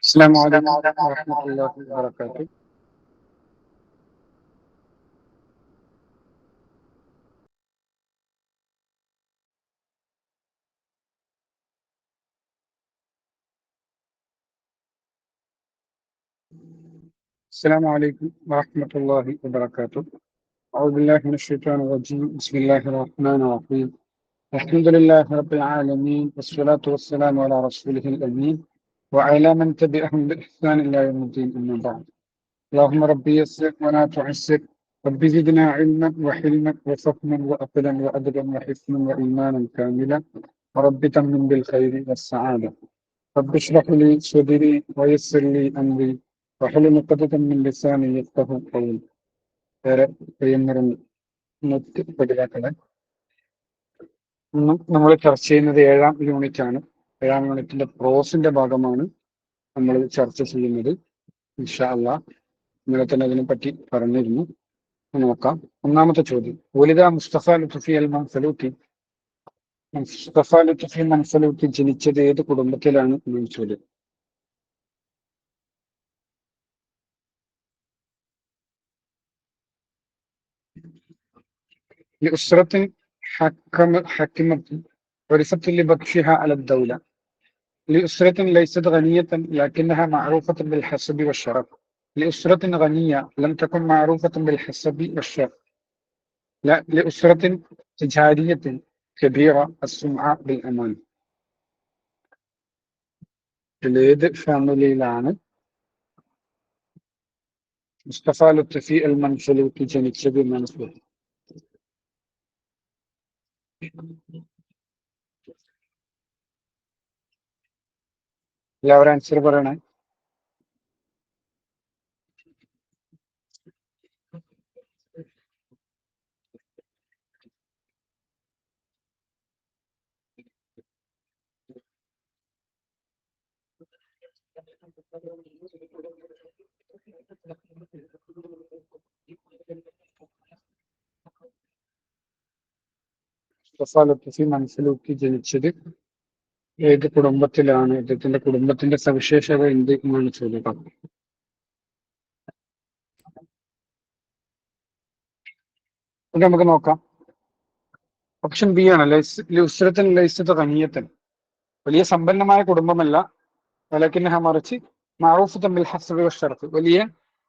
السلام عليكم ورحمة الله وبركاته. السلام عليكم ورحمة الله وبركاته. أعوذ بالله من الشيطان الرجيم. بسم الله الرحمن الرحيم. الحمد لله رب العالمين والصلاة والسلام على رسوله الأمين وعلى من تبعهم بإحسان إلى يوم الدين. أما بعد. اللهم ربي يسر ولا تعسر. رب زدنا علما وحلما وفهما وأقلا وأدبا وحسنا وإيمانا كاملا ورب تمن بالخير والسعادة. رب اشرح لي صدري ويسر لي أمري واحلل عقدة من لساني يفقهوا قولي. ഏറെ പ്രിയങ്കരങ്ങൾക്ക് പഠിതാക്കളെ, ഇന്നും നമ്മൾ ചർച്ച ചെയ്യുന്നത് 7ാം യൂണിറ്റ് ആണ്. 7ാം യൂണിറ്റിന്റെ പ്രോസിന്റെ ഭാഗമാണ് നമ്മൾ ചർച്ച ചെയ്യുന്നത്. ഇൻഷാ അല്ലാഹ് ഇന്നലെ തന്നെ അതിനെപ്പറ്റി പറഞ്ഞിരുന്നു. നോക്കാം. ഒന്നാമത്തെ ചോദ്യം, വലിദ മുസ്തഫ ലുത്ഫി അൽ മൻസലൂത്തി. മുസ്തഫ ലുത്ഫി മൻസലൂത്തി ജനിച്ചത് ഏത് കുടുംബത്തിലാണ് എന്നാണ് ചോദ്യം. لأسرة حكمت ورثت لبطشها على الدولة. لأسرة ليست غنية لكنها معروفة بالحسب والشرف. لأسرة غنية لم تكن معروفة بالحسب والشرف. لا، لأسرة تجارية كبيرة السمعة بالأمان. ഏത് ഫാമിലിയിലാണ് മുസ്തഫ ലുത്ഫി അൽ മൻസലൂത്തി ജനിച്ചത് എന്നാണ് ചോദ്യം. എല്ലാവരും ആൻസർ പറയണേ. മുസ്തഫ ലുത്ഫി മൻസലൂത്തി ജനിച്ചത് ഏത് കുടുംബത്തിലാണ്, അദ്ദേഹത്തിന്റെ കുടുംബത്തിന്റെ സവിശേഷത എന്ത് എന്നാണ് ചോദ്യം. അത് നമുക്ക് നോക്കാം. ഓപ്ഷൻ ബി ആണ്. ലുസ്രത്തൻ ലൈസത്ത് ഖനിയത്തൻ, വലിയ സമ്പന്നമായ കുടുംബമല്ല. വലക്കിന്നഹ, മറിച്ച് മഅറൂഫത്തൻ ബിൽ ഹസ്ബി വശറഫ്, വലിയ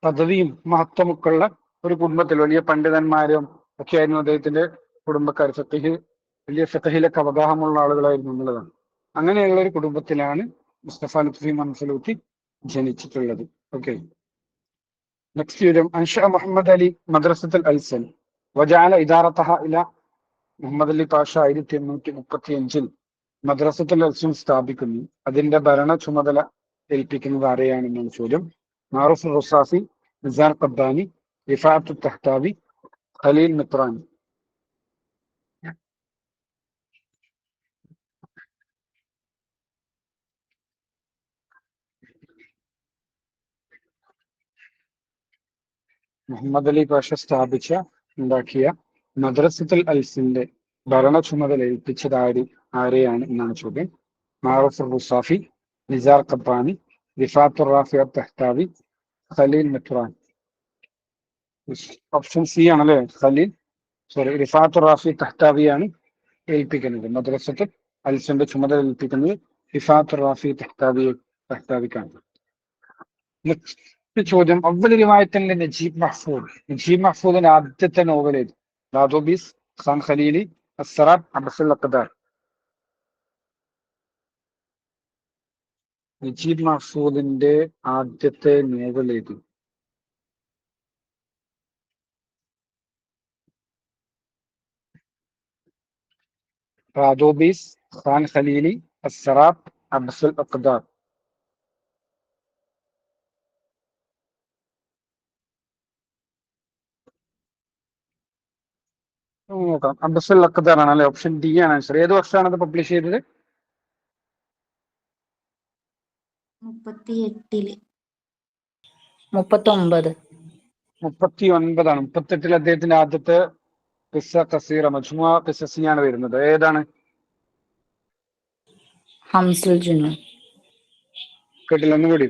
പദവിയും മഹത്വമൊക്കെയുള്ള ഒരു കുടുംബത്തിൽ, വലിയ പണ്ഡിതന്മാരും ഒക്കെ ആയിരുന്നു അദ്ദേഹത്തിന്റെ കുടുംബക്കാർ. വലിയ ഫിഖഹിലൊക്കെ അവഗാഹമുള്ള ആളുകളായിരുന്നു എന്നുള്ളതാണ്. അങ്ങനെയുള്ള ഒരു കുടുംബത്തിലാണ് മുസ്തഫ ലുത്ഫി മൻസലൂത്തി ജനിച്ചിട്ടുള്ളത്. ഓക്കെ, നെക്സ്റ്റ് ചോദ്യം. അൻഷ മുഹമ്മദ് അലി മദ്രസത്തുൽ അൽസൻ വജഅല ഇദാറതഹ ഇല. മുഹമ്മദ് അലി പാഷ 1835 മദ്രസത്തുൽ അൽസൻ സ്ഥാപിക്കുന്നു. അതിന്റെ ഭരണ ചുമതല ഏൽപ്പിക്കുന്നത് ആരെയാണെന്നാണ് ചോദ്യം. മാറൂഫ് റുസാഫി, നിസാർ ഖബ്ബാനി, റിഫാഅത്ത് തഹ്താവി, ഖലീൽ മിത്രാനി. മുഹമ്മദ് അലി പാഷ ഉണ്ടാക്കിയ മദ്രസത്തുൽ അൽസിന്റെ ഭരണ ചുമതല ഏൽപ്പിച്ചത് ആരെയാണ് എന്നാണ് ചോദ്യം. മാറൂഫ് റുസാഫി, നിസാർ ഖബ്ബാനി, റിഫാഅത്ത് റാഫി തഹ്താവി, ഖലീൽ മിത്രാനി. ഓപ്ഷൻ സി ആണല്ലേ, റിഫാഅത്ത് റാഫി തഹ്താവിയാണ് ഏൽപ്പിക്കുന്നത്. മദ്രസത്തുൽ അൽസിന്റെ ചുമതല ഏൽപ്പിക്കുന്നത് റിഫാഅത്ത് റാഫി തഹ്താവിക്കാണ്. നെക്സ്റ്റ് ചോദ്യം, അവ്വൽ റിവായത്തിന്റെ നജീബ് മഹ്ഫൂദിന്റെ ആദ്യത്തെ നോവൽ ഏത്? റാദോബീസ്, ഖാൻ ഖലീലി, അസ്സറാബ്, അബ്സുൽ അഖ്ദാർ. നജീബ് മഹ്ഫൂദിന്റെ ആദ്യത്തെ നോവൽ ഏത്? റാദോബീസ്, ഖാൻ ഖലീലി, അസ്സറാബ്, അബ്സുൽ അഖ്ദാർ. നോക്കാം. അബ്സുൽ അഖ്ദാർ ആണ് അല്ലെ. ഓപ്ഷൻ ഡി ആണ് ആൻസർ. ഏത് വർഷമാണ് അത് പബ്ലിഷ് ചെയ്തത്? 39. 39 ആണ്. 38 അദ്ദേഹത്തിന്റെ ആദ്യത്തെ ഖിസ്സ ഖസീറ മജ്മുഅ ഖിസസിയാണ് വരുന്നത്. ഏതാണ്? ഹംസുൽ ജുനൂൻ. കേട്ടില്ല, ഒന്നുകൂടി.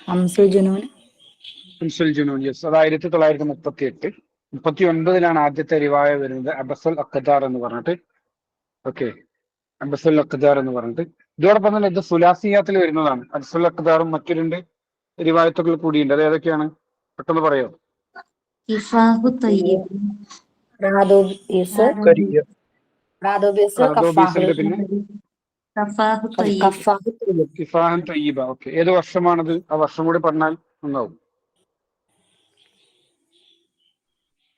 ഹംസുൽ ജുനൂൻ. ഹിംസുൽ ജുനൂൻ, യെസ്. അത് 1938. 39-ലാണ് ആദ്യത്തെ റിവായ വരുന്നത്, അബസുൽ അഖ്താർ എന്ന് പറഞ്ഞിട്ട്. ഓക്കെ, അബസുൽ അഖ്താർ എന്ന് പറഞ്ഞിട്ട്. ഇതോടൊപ്പം തന്നെ ഇത് സുലാസിയാത്തിൽ വരുന്നതാണ്. അബസുൽ അഖ്താറും മറ്റു രണ്ട് റിവായത്തുകൾ കൂടിയുണ്ട്. അത് ഏതൊക്കെയാണ്? പെട്ടെന്ന് പറയോ? കിഫാഹു തയ്യിബ്, റാദോബീസ്, കരിയ, റാദോബീസ്, ഖർദോബീസിന്റെ, പിന്നെ കഫാഹു തയ്യിബ്, കഫാഹ്. കിഫാഹൻ തയ്യിബ. ഓക്കെ, ഏത് വർഷമാണത്? ആ വർഷം കൂടി പറഞ്ഞാൽ നന്നാവും.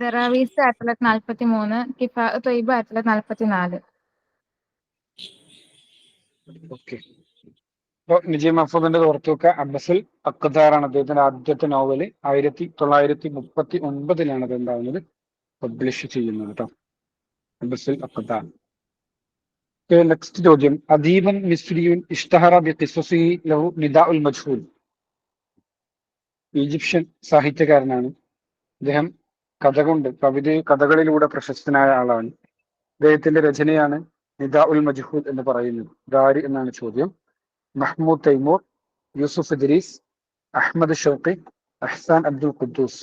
ദറാവീസ് 1943, കിഫാ ത്വയ്ബ 1944. ഓക്കെ, അപ്പൊ നജീം മഹ്ഫൂദിന്റെ ഓർത്തു വെക്കുക, അബ്ബസുൽ അഖ്താറാണ് അദ്ദേഹത്തിന്റെ ആദ്യത്തെ നോവല്. 1939-ലാണ് അത് ഉണ്ടാവുന്നത്, പബ്ലിഷ് ചെയ്യുന്നത് കേട്ടോ, അബ്ബസുൽ അഖ്താർ. നെക്സ്റ്റ് ചോദ്യം. അദീബൻ മിസ്രിയുൻ ഇഷ്തഹറ ബിഖിസ്സസിഹി ലഹു നിദാഉൽ മജ്ഹൂൽ. ഈജിപ്ഷ്യൻ സാഹിത്യകാരനാണ് അദ്ദേഹം. കഥകളിലൂടെ പ്രശസ്തനായ ആളാണ്. അദ്ദേഹത്തിന്റെ രചനയാണ് നിദാഉൽ മജ്ഹൂൽ എന്ന് പറയുന്നത്. ഇതാര് എന്നാണ് ചോദ്യം. മഹ്മൂദ് തൈമൂർ, യൂസുഫ് ഇദ്രീസ്, അഹ്മദ് ഷൗഖി, അഹ്സാൻ അബ്ദുൽ ഖുദ്ദൂസ്.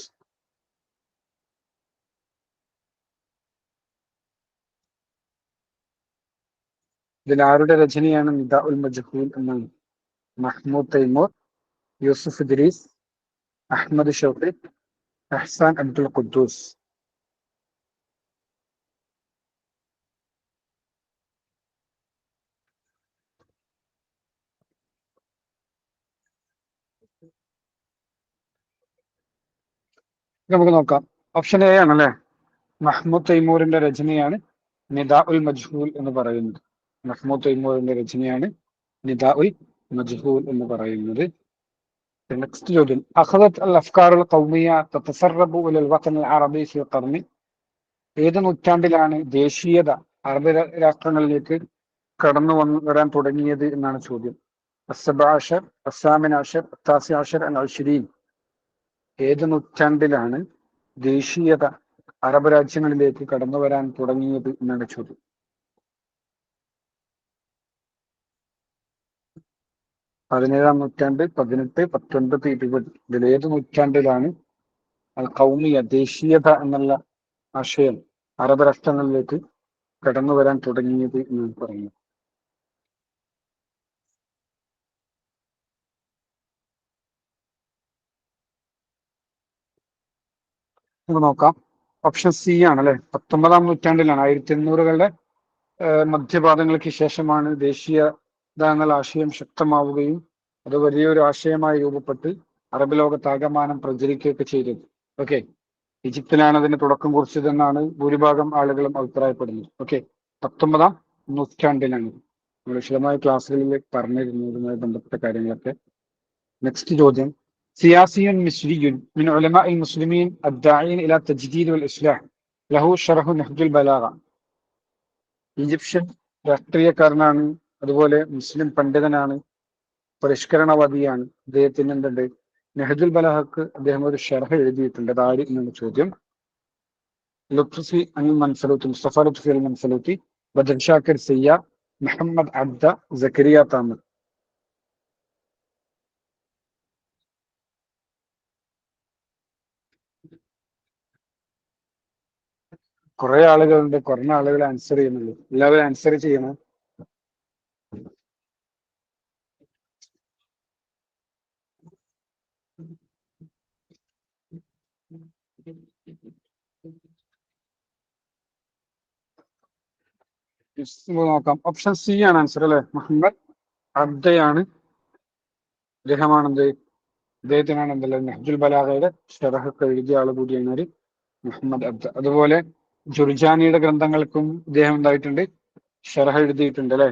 ഇതിൽ ആരുടെ രചനയാണ് നിദാഉൽ മജ്ഹൂൽ എന്നാണ്? മഹ്മൂദ് തൈമൂർ, യൂസുഫ് ഇദ്രീസ്, അഹ്മദ് ഷൗഖി, അഹ്സാൻ അബ്ദുൽ ഖുദ്ദൂസ്. നമുക്ക് നോക്കാം. ഓപ്ഷൻ എ ആണല്ലേ, മഹ്മൂദ് തൈമൂറിന്റെ രചനയാണ് നിദാഉൽ മജ്ഹൂൽ എന്ന് പറയുന്നത്. മഹ്മൂദ് തൈമൂറിന്റെ രചനയാണ് നിദാഉൽ മജ്ഹൂൽ എന്ന് പറയുന്നത്. നെക്സ്റ്റ് ചോദ്യം. അഖദത് അൽ അഫ്കാറുൽ ഖൗമിയ തതസറബു ഇലൽ വതനിൽ അറബി ഫി ഖർനി. ഏത് നൂറ്റാണ്ടിലാണ് ദേശീയത അറബ് രാഷ്ട്രങ്ങളിലേക്ക് കടന്നു വരാൻ തുടങ്ങിയത് എന്നാണ് ചോദ്യം. അസ്സബഅശർ, അസ്സാമിനഅശർ, അത്താസിഅശർ, അൽ അശ്രീൻ. ഏത് നൂറ്റാണ്ടിലാണ് ദേശീയത അറബ് രാജ്യങ്ങളിലേക്ക് കടന്നു വരാൻ തുടങ്ങിയത് എന്നാണ് ചോദ്യം. 17-ാം നൂറ്റാണ്ട്, 18, 19, 20. ഇതിലേത് നൂറ്റാണ്ടിലാണ് അൽ ഖൗമിയ, ദേശീയത എന്നുള്ള ആശയം അറബ് രാഷ്ട്രങ്ങളിലേക്ക് കടന്നു വരാൻ തുടങ്ങിയത് എന്നാണ് പറയുന്നത്. നമുക്ക് നോക്കാം. ഓപ്ഷൻ സി ആണ് അല്ലെ, 19-ാം നൂറ്റാണ്ടിലാണ്. 1800-കളുടെ മധ്യപാദങ്ങൾക്ക് ശേഷമാണ് ദേശീയത എന്നുള്ള ആശയം ശക്തമാവുകയും അത് വലിയൊരു ആശയമായി രൂപപ്പെട്ട് അറബ് ലോകത്താകമാനം പ്രചരിക്കുകയൊക്കെ ചെയ്തത്. ഓക്കെ, ഈജിപ്തിലാണ് അതിന് തുടക്കം കുറിച്ചതെന്നാണ് ഭൂരിഭാഗം ആളുകളും അഭിപ്രായപ്പെടുന്നത്. ഓക്കെ, 19-ാം നൂറ്റാണ്ടിലാണ്. നമ്മൾ വിശദമായ ക്ലാസ്സുകളിൽ പറഞ്ഞിരുന്നതുമായി ബന്ധപ്പെട്ട കാര്യങ്ങളൊക്കെ. നെക്സ്റ്റ് ചോദ്യം. സിയാസിയുൻ മിസ്രിയുൻ മിൻ ഉലമാഇൽ മുസ്ലിമീൻ അദ്ദാഇൻ ഇലാ തജ്ദീദ് വൽ ഇസ്ലാഹ് ലഹു ശറഹു നഹ്ജുൽ ബലാഗ. ഈജിപ്ഷ്യൻ രാഷ്ട്രീയക്കാരനാണ്, അതുപോലെ മുസ്ലിം പണ്ഡിതനാണ്, പരിഷ്കരണവാദിയാണ്. അദ്ദേഹത്തിന് എന്തുണ്ട്? നെഹ്ജുൽ ബലാഹക്ക് അദ്ദേഹം ഒരു ഷർഹ് എഴുതിയിട്ടുണ്ട്. അതാര് എന്നാണ് ചോദ്യം. ലുത്ഫി അൽ മൻസലൂത്തി, മുസ്തഫ ലുത്ഫി അൽ മൻസലൂത്തി, ബദർ ഷാക്കിർ സിയ്യാർ, മുഹമ്മദ് അബ്ദ, സക്കരിയ താമർ. കുറെ ആളുകളുണ്ട്, കുറഞ്ഞ ആളുകൾ ആൻസർ ചെയ്യുന്നുള്ളൂ. എല്ലാവരും ആൻസർ ചെയ്യണം. നോക്കാം. ഓപ്ഷൻ സി ആണ് ആൻസർ അല്ലെ, മുഹമ്മദ് അബ്ദയാണ്. അദ്ദേഹമാണെന്ത്, അദ്ദേഹത്തിനാണ് എന്തല്ല നഹ്ജുൽ ബലാഗയുടെ ഷറഹൊക്കെ എഴുതിയ ആൾ കൂടിയാണ് ഒരു മുഹമ്മദ് അബ്ദ. അതുപോലെ ജുർജാനിയുടെ ഗ്രന്ഥങ്ങൾക്കും ഇദ്ദേഹം എന്തായിട്ടുണ്ട്? ഷറഹ എഴുതിയിട്ടുണ്ട് അല്ലെ.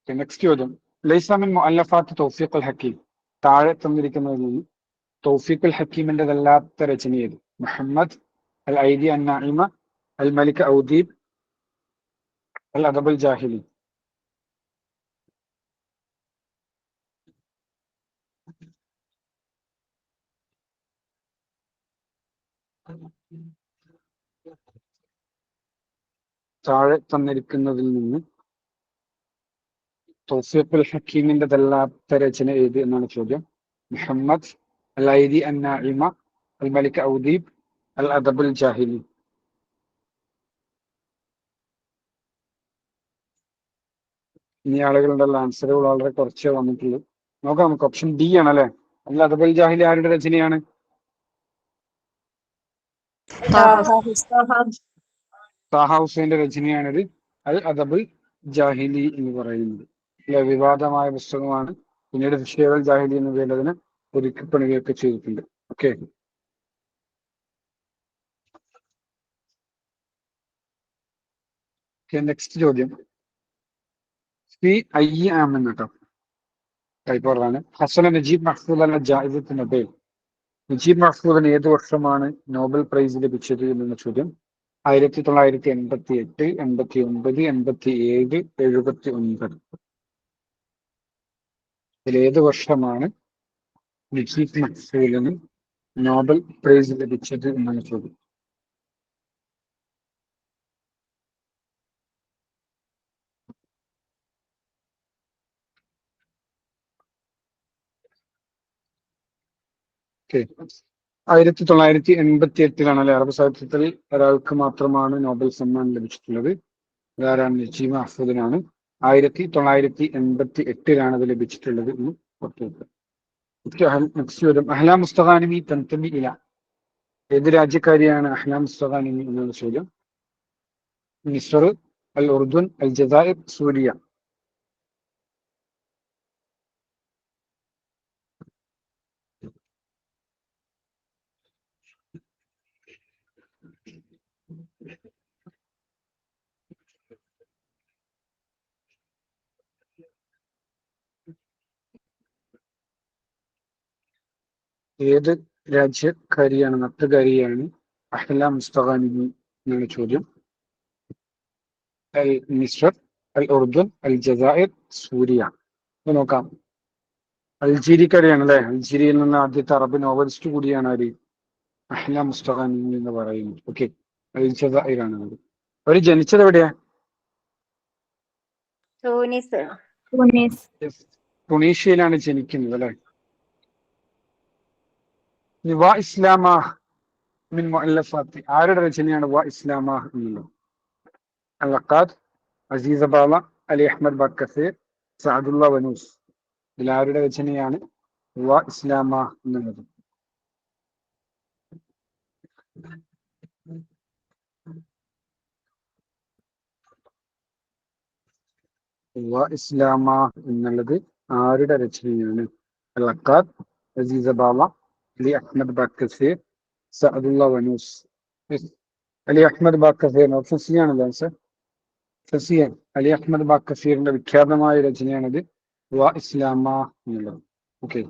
നെക്സ്റ്റ് ചോദ്യം. ലൈസ മിൻ മുഅല്ലഫാത്ത് തൗഫീഖ് അൽ ഹക്കീം. താഴെ തന്നിരിക്കുന്നതിൽ നിന്ന് തൗഫീഖ് അൽ ഹക്കീമിൻ്റെതല്ലാത്ത രചന ഏത്? മുഹമ്മദ് അൽ ഐദി അൻ നഈമ, അൽ മലിക് ഔദീബ്, അൽ അദബ് അൽ ജാഹിലി. താഴെ തന്നിരിക്കുന്നതിൽ നിന്ന് തൗഫീഖുൽ ഹക്കീമിന്റെ ദല്ലാത്ത രചന ഏത് എന്നാണ് ചോദ്യം. മുഹമ്മദ്, അൽ ഐദി അൻ നാഇമ, അൽ മലിക് ഔദീബ്, അൽ അദബുൽ ജാഹിലി. ഇനി ആളുകളുടെ ആൻസറുകൾ വളരെ കുറച്ചേ വന്നിട്ടുള്ളൂ. നോക്കാം നമുക്ക്. ഓപ്ഷൻ ഡി ആണ് അല്ലെ. അൽ അദബുൽ ജാഹിലി ആരുടെ രചനയാണ്? താഹ ഹുസൈന്റെ രചനയാണിത്. അൽ അദബുൽ ജാഹിലി എന്ന് പറയുന്നത് വിവാദമായ പുസ്തകമാണ്. പിന്നീട് ഫിഷേവൽ ജാഹിലി എന്ന പേരിൽ അതിനെ ഒരുക്കപ്പെടുകയൊക്കെ ചെയ്തിട്ടുണ്ട്. ഓക്കെ, നെക്സ്റ്റ് ചോദ്യം. ഫി അയ്യി ആമൻ കേട്ടോ, ടൈപ്പോറാണ്. ഹസന നജീബ് മഹ്ഫൂദ് അൽ ജായിസത്ത് നൊബേൽ. നജീബ് മഹ്ഫൂദിന് ഏത് വർഷമാണ് നോബൽ പ്രൈസ് ലഭിച്ചത് എന്ന ചോദ്യം. 1988, 89, 87, 79. ഇതിലേത് വർഷമാണ് നജീബ് മഹ്ഫൂദിന് നോബൽ പ്രൈസ് ലഭിച്ചത് എന്നാണ് ചോദ്യം. ഓക്കെ, 1988 അല്ലെ. അറബ് സാഹിത്യത്തിൽ ഒരാൾക്ക് മാത്രമാണ് നോബൽ സമ്മാനം ലഭിച്ചിട്ടുള്ളത്. അതാരാണ്? നജീബ് മഹ്ഫൂദിനാണ്. 1988 അത് ലഭിച്ചിട്ടുള്ളത് എന്ന് ഓർത്തുവെക്കുക. നെക്സ്റ്റ് ചോദ്യം. അഹ്ലാ മുസ്തഗാനിമി തൻതമി ഇല. ഏത് രാജ്യക്കാരിയാണ് അഹ്ലാ മുസ്തഗാനിമി എന്നുള്ള ചോദ്യം. മിസ്ർ, അൽ ഉർദുൻ, അൽ ജസായിർ, സൂരിയ. ഏത് രാജ്യക്കാരിയാണ്, നാട്ടുകാരിയാണ് അഹ്ലാ മുസ്തഗാനിമി എന്നാണ് ചോദ്യം. അൽ മിസ്ർ, അൽ ഉർദുൻ, അൽ ജസായിർ, സൂരിയ. നോക്കാം. അൾജീരിയക്കാരിയാണ് അല്ലെ. അൾജീരിയയിൽ നിന്ന് ആദ്യത്തെ അറബ് നോവലിസ്റ്റ് കൂടിയാണ് ആര്? അഹ്ലാ മുസ്തഗാനിമി എന്ന് പറയുന്നത്. ഓക്കെ, അൽ ജസായിറാണ് അത്. അവര് ജനിച്ചത് എവിടെയാ? ടുണീഷ്യയിലാണ് ജനിക്കുന്നത് അല്ലെ. വ ഇസ്ലാമാഹ് മിൻ മുഅല്ലഫാത്തി. ആരുടെ രചനയാണ് വ ഇസ്ലാമാഹ് എന്നുള്ളത്? അൽ അഖാദ്, അസീസ ബാല, അലി അഹ്മദ് ബക്കസീർ, സഅദുല്ല വനൂസ്. ഇതിൽ ആരുടെ രചനയാണ് വ ഇസ്ലാമാഹ് എന്നുള്ളത്? വ ഇസ്ലാമാഹ് എന്നുള്ളത് ആരുടെ രചനയാണ്? അൽ അഖാദ്, അസീസ ബാല, Ali Ahmad Bakathir, Saadallah Wannous. Ali Ahmad Bakathir. Option C ആണല്ലോ ആൻസർ. ഫസിയൻ അലി അഹ്മദ് ബക്കസീറിന്റെ വിഖ്യാതമായ രചനയാണിത് വ ഇസ്ലാമാഹ് എന്നുള്ളത്. ഓക്കെ,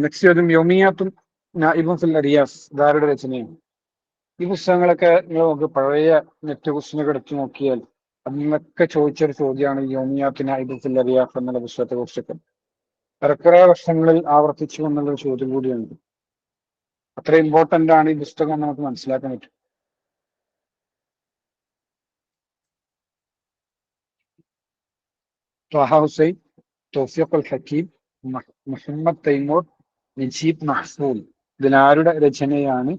നെക്സ്റ്റ് ചോദ്യം. യൗമിയാത്തുൻ നാഇബുൻ ഫിൽ അരിയാസ്. ഇതാരുടെ രചനയാണ്? ഈ പുസ്തകങ്ങളൊക്കെ നിങ്ങൾ നമുക്ക് പഴയ നെറ്റ് ക്വസ്റ്റ്യനൊക്കെ എടുത്തു നോക്കിയാൽ അന്നൊക്കെ ചോദിച്ചൊരു ചോദ്യമാണ് യൗമിയാത്തുൻ നാഇബുൻ ഫിൽ അരിയാസ് എന്നുള്ള പുസ്തകത്തെ കുറിച്ചൊക്കെ. ഏറെക്കുറെ വർഷങ്ങളിൽ ആവർത്തിച്ചു എന്നുള്ളൊരു ചോദ്യം കൂടിയാണ്. അത്ര ഇമ്പോർട്ടന്റ് ആണ് ഈ പുസ്തകം നമുക്ക് മനസ്സിലാക്കാൻ പറ്റും. ത്വാഹ ഹുസൈൻ, തൗഫീഖുൽ ഹക്കീം, മുഹമ്മദ് തൈമൂർ, നജീബ് മഹ്ഫൂദ്. ഇതിലാരുടെ രചനയാണ്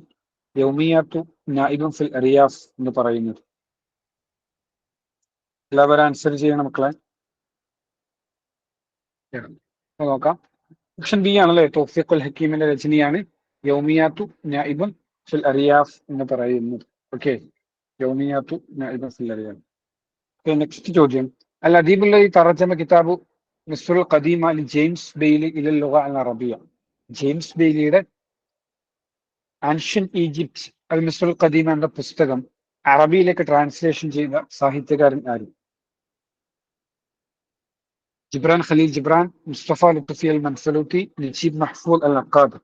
യൗമിയാത്തു നാഇബുൻ ഫിൽ അരിയാസ് എന്ന് പറയുന്നത്? എല്ലാവരും ആൻസർ ചെയ്യണം മക്കളെ. നോക്കാം. ഓപ്ഷൻ ബി ആണല്ലേ. തൗഫീഖുൽ ഹക്കീമിന്റെ രചനയാണ് യൗമിയാത്തു നാഇബുൻ ഫിൽ അരിയാസ് എന്ന് പറയുന്നത്. ഓക്കെ, യൗമിയാത്തു നാഇബുൻ ഫിൽ അരിയാസ്. നെക്സ്റ്റ് ചോദ്യം. അൽ അദീബുല്ലദീ തർജമ കിതാബു മിസ്റുൽ ഖദീമ ലി ജെയിംസ് ബെയ്ലി ഇലൽ ലുഗ അൽ അറബിയ. ജെയിംസ് ബെയ്ലിയുടെ ആൻഷ്യൻ ഈജിപ്റ്റ് അൽ മിസ്റുൽ ഖദീമ എന്ന പുസ്തകം അറബിയിലേക്ക് ട്രാൻസ്ലേഷൻ ചെയ്ത സാഹിത്യകാരൻ ആര്? ജിബ്രാൻ ഖലീൽ ജിബ്രാൻ, മുസ്തഫ ലുത്ഫി അൽ മൻസലൂത്തി, നജീബ് മഹ്ഫൂദ് അൽ അഖാദ്.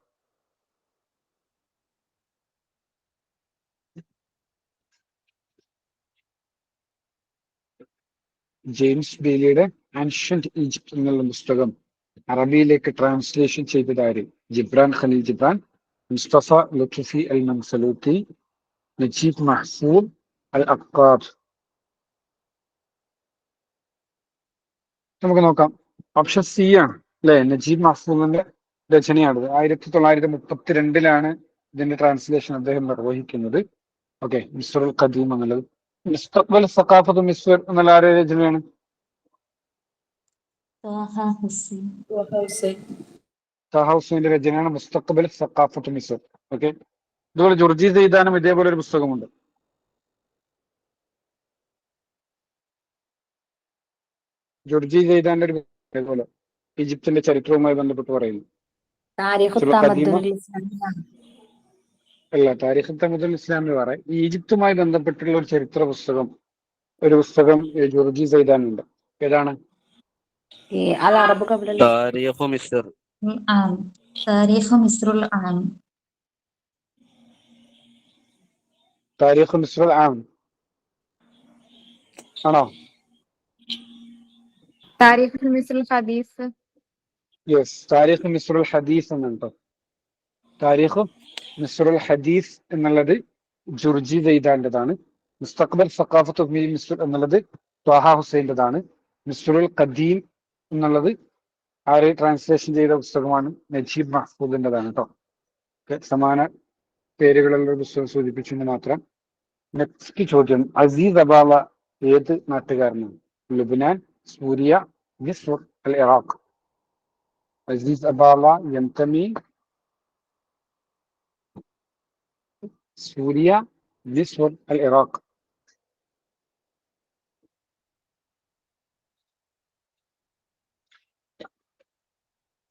ജെയിംസ് ബെയ്ലിയുടെ ആൻഷ്യന്റ് ഈജിപ്റ്റ് എന്നുള്ള പുസ്തകം അറബിയിലേക്ക് translation ചെയ്തതാര്? Gibran Khaleel Gibran, Mustafa Lutfi അൽ മൻസലൂത്തി, നജീബ് മഹ്ഫൂദ് അൽ അഖാദ്. നമുക്ക് നോക്കാം. ഓപ്ഷൻ സി ആണ് അല്ലെ, നജീബ് മഹ്ഫൂദിന്റെ രചനയാണിത്. 1932 ഇതിന്റെ ട്രാൻസ്ലേഷൻ അദ്ദേഹം നിർവഹിക്കുന്നത്. ഓക്കെ, മിസ്റുൽ ഖദീം എന്നുള്ളത്. മുസ്തഖ്ബൽ സഖാഫത്ത് മിസ്ർ എന്നുള്ള ആരുടെ രചനയാണ്? ത്വാഹ ഹുസൈൻ. താഹ ഹുസൈന്റെ രചനയാണ് മുസ്തഖ്ബൽ സഖാഫത്ത് മിസ്ർ. ഓക്കെ, ഇതുപോലെ ജുർജി സെയ്ദാനും ഇതേപോലെ ഒരു പുസ്തകമുണ്ട്. ജുർജി സെയ്ദാന്റെ ഒരു ഇതേപോലെ ഈജിപ്തിന്റെ ചരിത്രവുമായി ബന്ധപ്പെട്ട് പറയുന്നു. താരിഖു മിസ്റുൽ ഖദീമ തമദ്ദുനിൽ ഇസ്ലാമിയാണ്. അല്ല, താരിഖ് തമദ്ദുൽ ഇസ്ലാമി വേറെ. ഈ ഈജിപ്തുമായി ബന്ധപ്പെട്ടുള്ള ഒരു ചരിത്ര പുസ്തകം, ഒരു പുസ്തകം ജുർജി സെയ്ദാനുണ്ട്. ഏതാണ്? ഈ അൽ അറബ് ഖബ്ല تاريخ مصر. ആം. താരീഖ് മിസ്റുൽ ആം. താരിഖ് മിസ്റുൽ ആം ആണോ? താരിഖ് മിസ്റുൽ ഹദീസ്. യെസ്, താരിഖ് മിസ്റുൽ ഹദീസ് എന്നുണ്ടോ? താരിഖ് മിസ്റുൽ ഹദീസ് എന്നുള്ളത് ജുർജി സെയ്ദാന്റേതാണ്. മുസ്തഖ്ബൽ സഖാഫത്ത് മിസ്ർ എന്നുള്ളത് ത്വാഹ ഹുസൈൻ്റെതാണ്. മിസ്റുൽ ഖദീം എന്നുള്ളത് ആര് ട്രാൻസ്ലേഷൻ ചെയ്ത പുസ്തകമാണ്? നജീബ് മഹ്ഫൂദിൻ്റെതാണ് കേട്ടോ. സമാന പേരുകളുള്ള ഒരു പുസ്തകം സൂചിപ്പിച്ചെന്ന് മാത്രം. നെക്സ്റ്റ് ചോദ്യം, അസീസ് അബാവ ഏത് നാട്ടുകാരനാണ്? ലുബ്നാൻ, സൂരിയ, മിസ്ർ, അൽ ഇറാഖ്. അസീസ് അബാവ യംതമി സൂരിയ, മിസ്ർ, അൽ ഇറാഖ്.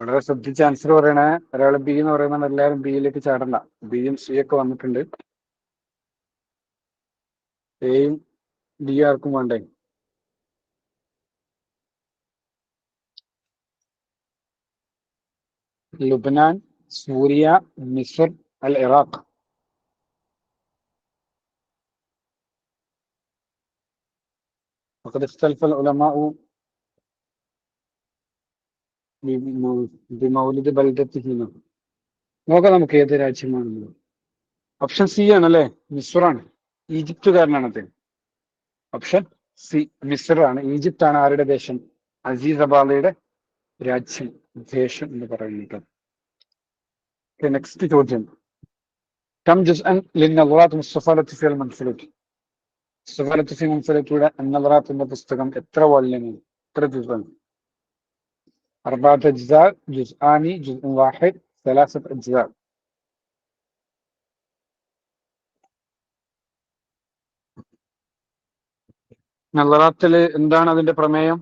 വളരെ ശ്രദ്ധിച്ച് ആൻസർ പറയണേ. ഒരാൾ ബി എന്ന് പറയുമ്പോൾ എല്ലാവരും ബിയിലേക്ക് ചാടണ്ട. ബിയും സി ഒക്കെ വന്നിട്ടുണ്ട്. എയും ഡി ആർക്കും വേണ്ടേ? ലുബ്നാൻ, സൂരിയ, മിസ്ർ, അൽ ഇറാഖ്. وقد اختلف العلماء بمولد بلدته. നോക്കാം നമുക്ക് ഏത് രാജ്യമാണെന്നുള്ളത്. ഓപ്ഷൻ സി ആണല്ലേ, മിസ്റാണ്. ഈജിപ്തുകാരനാണ് അദ്ദേഹം. Option C മിസ്റാണ്. ഈജിപ്ത് ആണ് ആരുടെ ദേശം? അസീസ് അബാലയുടെ രാജ്യം, ദേശം എന്ന് പറയുന്നത്. നെക്സ്റ്റ് ചോദ്യം, كم جزءا للنظرات المستفادة في المنفلوت. മുസ്തഫലത്ത് ഫി മുൻഫലത്തിയുടെ അന്നദറാത്ത് എന്ന പുസ്തകം എത്ര വോള്യമാണ്? എത്ര ജുസാണ്? 4 أجزاء, جزءان, جزء واحد, 3 أجزاء. നളറാത്തില് എന്താണ് അതിന്റെ പ്രമേയം?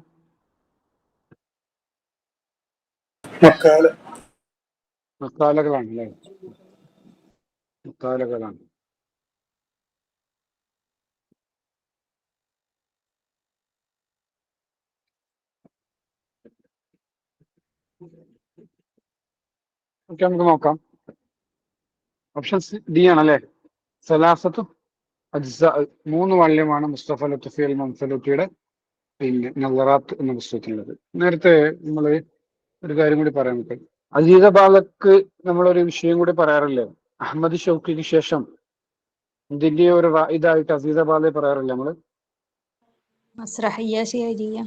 മക്കാലകളാണ് അല്ലേ? മക്കാലകളാണ്. ഓക്കെ, നമുക്ക് നോക്കാം. ഓപ്ഷൻ ഡി ആണല്ലേ, സലാസത്തു അജ്സ. 3 വാള്യമാണ് മുസ്തഫ ലത്തുഫി അൽ മൻഫലൂത്തിയുടെ പിന്നെ നളറാത്ത് എന്ന പുസ്തകത്തിലുള്ളത്. നേരത്തെ നമ്മൾ ഒരു കാര്യം കൂടി പറയാൻ പറ്റും. അസീസ ബാലക്ക് നമ്മളൊരു വിഷയം കൂടി പറയാറില്ലേ? അഹമ്മദ് ഷൗക്കിക്ക് ശേഷം ഇതിന്റെ ഒരു ഇതായിട്ട് അസീസ ബാലയെ പറയാറില്ലേ നമ്മള്? മസ്രഹിയ ശരിയ.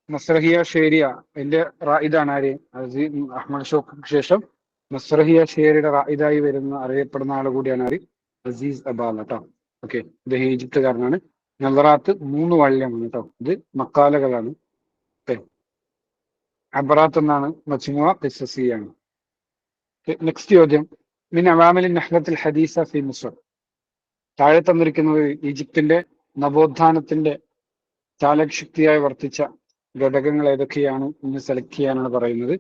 മസ്രഹിയ ഷേരിയ. എന്റെ ഇതാണ് ആര്? അഹമ്മദ് ഷൗക്കിക്ക് ശേഷം മസ്രഹിയ ഷേരിയുടെ ഇതായി വരുന്ന അറിയപ്പെടുന്ന ആൾ കൂടിയാണ് ആര്? അസീസ് അബാല കേട്ടോ. ഓക്കെ, ഇദ്ദേഹം ഈജിപ്തുകാരനാണ്. നളറാത്ത് 3 വാള്യമാണ് കേട്ടോ. ഇത് മക്കാലകളാണ്. അബറാത്ത് എന്നാണ്, മജ്മുഅ ഖിസസിയാണ്. നെക്സ്റ്റ് ചോദ്യം, മിൻ അവാമിൽ നഹ്ലത്തുൽ ഹദീസ ഫി മിസ്ർ. താഴെ തന്നിരിക്കുന്നത് ഈജിപ്തിന്റെ നവോത്ഥാനത്തിന്റെ ചാലകശക്തിയായി വർത്തിച്ച ഘടകങ്ങൾ ഏതൊക്കെയാണ് എന്ന് സെലക്ട് ചെയ്യാനാണ് പറയുന്നത്.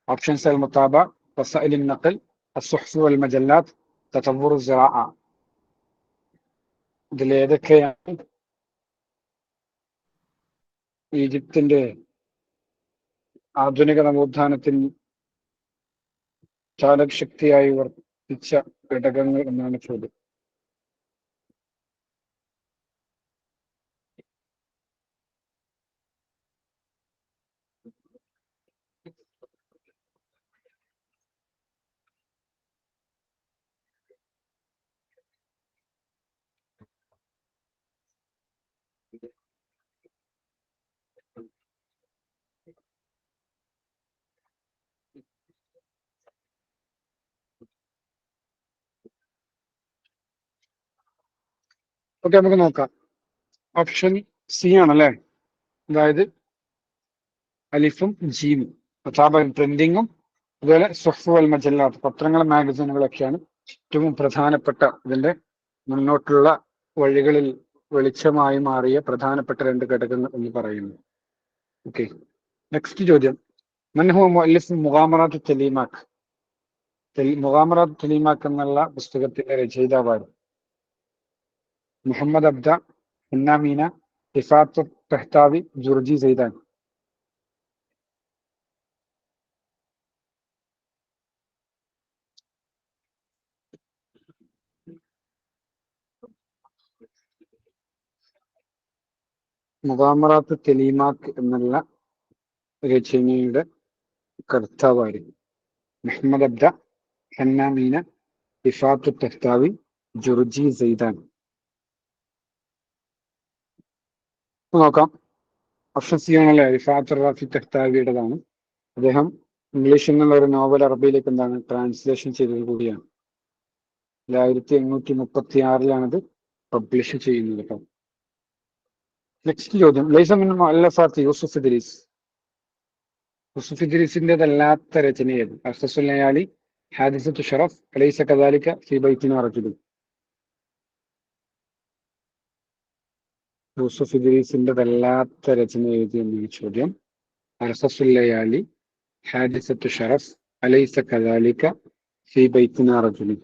ഓപ്ഷൻസ് അൽ മുതാബ, വസൈലുൻ നഖൽ, അസ്സുഹ്ഫ് വൽ മജല്ലാത്ത്, തതവ്വുർ സിറാഅ. ഇതിലേതൊക്കെയാണ് ഈജിപ്തിന്റെ ആധുനിക നവോത്ഥാനത്തിന് ചാലകശക്തിയായി വർത്തിച്ച ഘടകങ്ങൾ എന്നാണ് ചോദ്യം. ഓക്കെ, നമുക്ക് നോക്കാം. ഓപ്ഷൻ സി ആണല്ലേ, അതായത് അലിഫും ജീമും. പ്രിന്റിങ്ങും അതുപോലെ സുഹ്ഫ് വൽ മജല്ലാത്ത്, പത്രങ്ങളും മാഗസീനുകളൊക്കെയാണ് ഏറ്റവും പ്രധാനപ്പെട്ട ഇതിന്റെ മുന്നോട്ടുള്ള വഴികളിൽ വെളിച്ചമായി മാറിയ പ്രധാനപ്പെട്ട രണ്ട് ഘടകങ്ങൾ എന്ന് പറയുന്നു. ഓക്കെ, നെക്സ്റ്റ് ചോദ്യം. മൻ ഹുവ മുഅല്ലിഫ് മുഗാമറാത്ത് തലീമാക്ക്? മുഗാമറാത്ത് തലീമാക്ക് എന്നുള്ള പുസ്തകത്തിന്റെ രചയിതാവാണ്? മുഹമ്മദ് അബ്ദ, ഹന്നാമീന, റിഫാത്ത് തെഹ്താവി, ജുർജി സൈദാൻ. മുഗാമറാത്ത് തെലീമാക്ക് എന്നുള്ള രചനയുടെ കർത്താവായിരുന്നു മുഹമ്മദ് അബ്ദ, ഹന്നാമീന, റിഫാത്ത് തെഹ്താവി, ജുർജി സൈദാൻ. നോക്കാം. ഓപ്ഷൻ സി ആണല്ലേ, റിഫാത്ത് റാഫി തെഹ്താവിയുടേതാണ്. അദ്ദേഹം ഇംഗ്ലീഷിൽ നിന്നുള്ള ഒരു നോവൽ അറബിയിലേക്ക് ട്രാൻസ്ലേഷൻ ചെയ്തത് കൂടിയാണ്. 1836 പബ്ലിഷ് ചെയ്യുന്നത് കേട്ടോ. നെക്സ്റ്റ് ചോദ്യം. ലൈസ മിൻ മുഅല്ലഫാത്തി യൂസുഫ് ഇദ്രീസ്? യൂസുഫ് ഇദ്രീസിന്റേതല്ലാത്ത രചന ഏത്? അഖ്സസുൽ ലയാലി, ഹാദിസത്തു ഷറഫ്, അലൈസ കദാലിക, ഫീ ബൈത്തിനാ റജുലുൻ. യൂസുഫ് ഇദ്രീസിന്റേതല്ലാത്ത രചന ഏത് എന്നീ ചോദ്യം. അഖ്സസുൽ ലയാലി, ഹാദിസത്തു ഷറഫ്, അലൈസ കദാലിക, ഫീ ബൈത്തിനാ റജുലുൻ.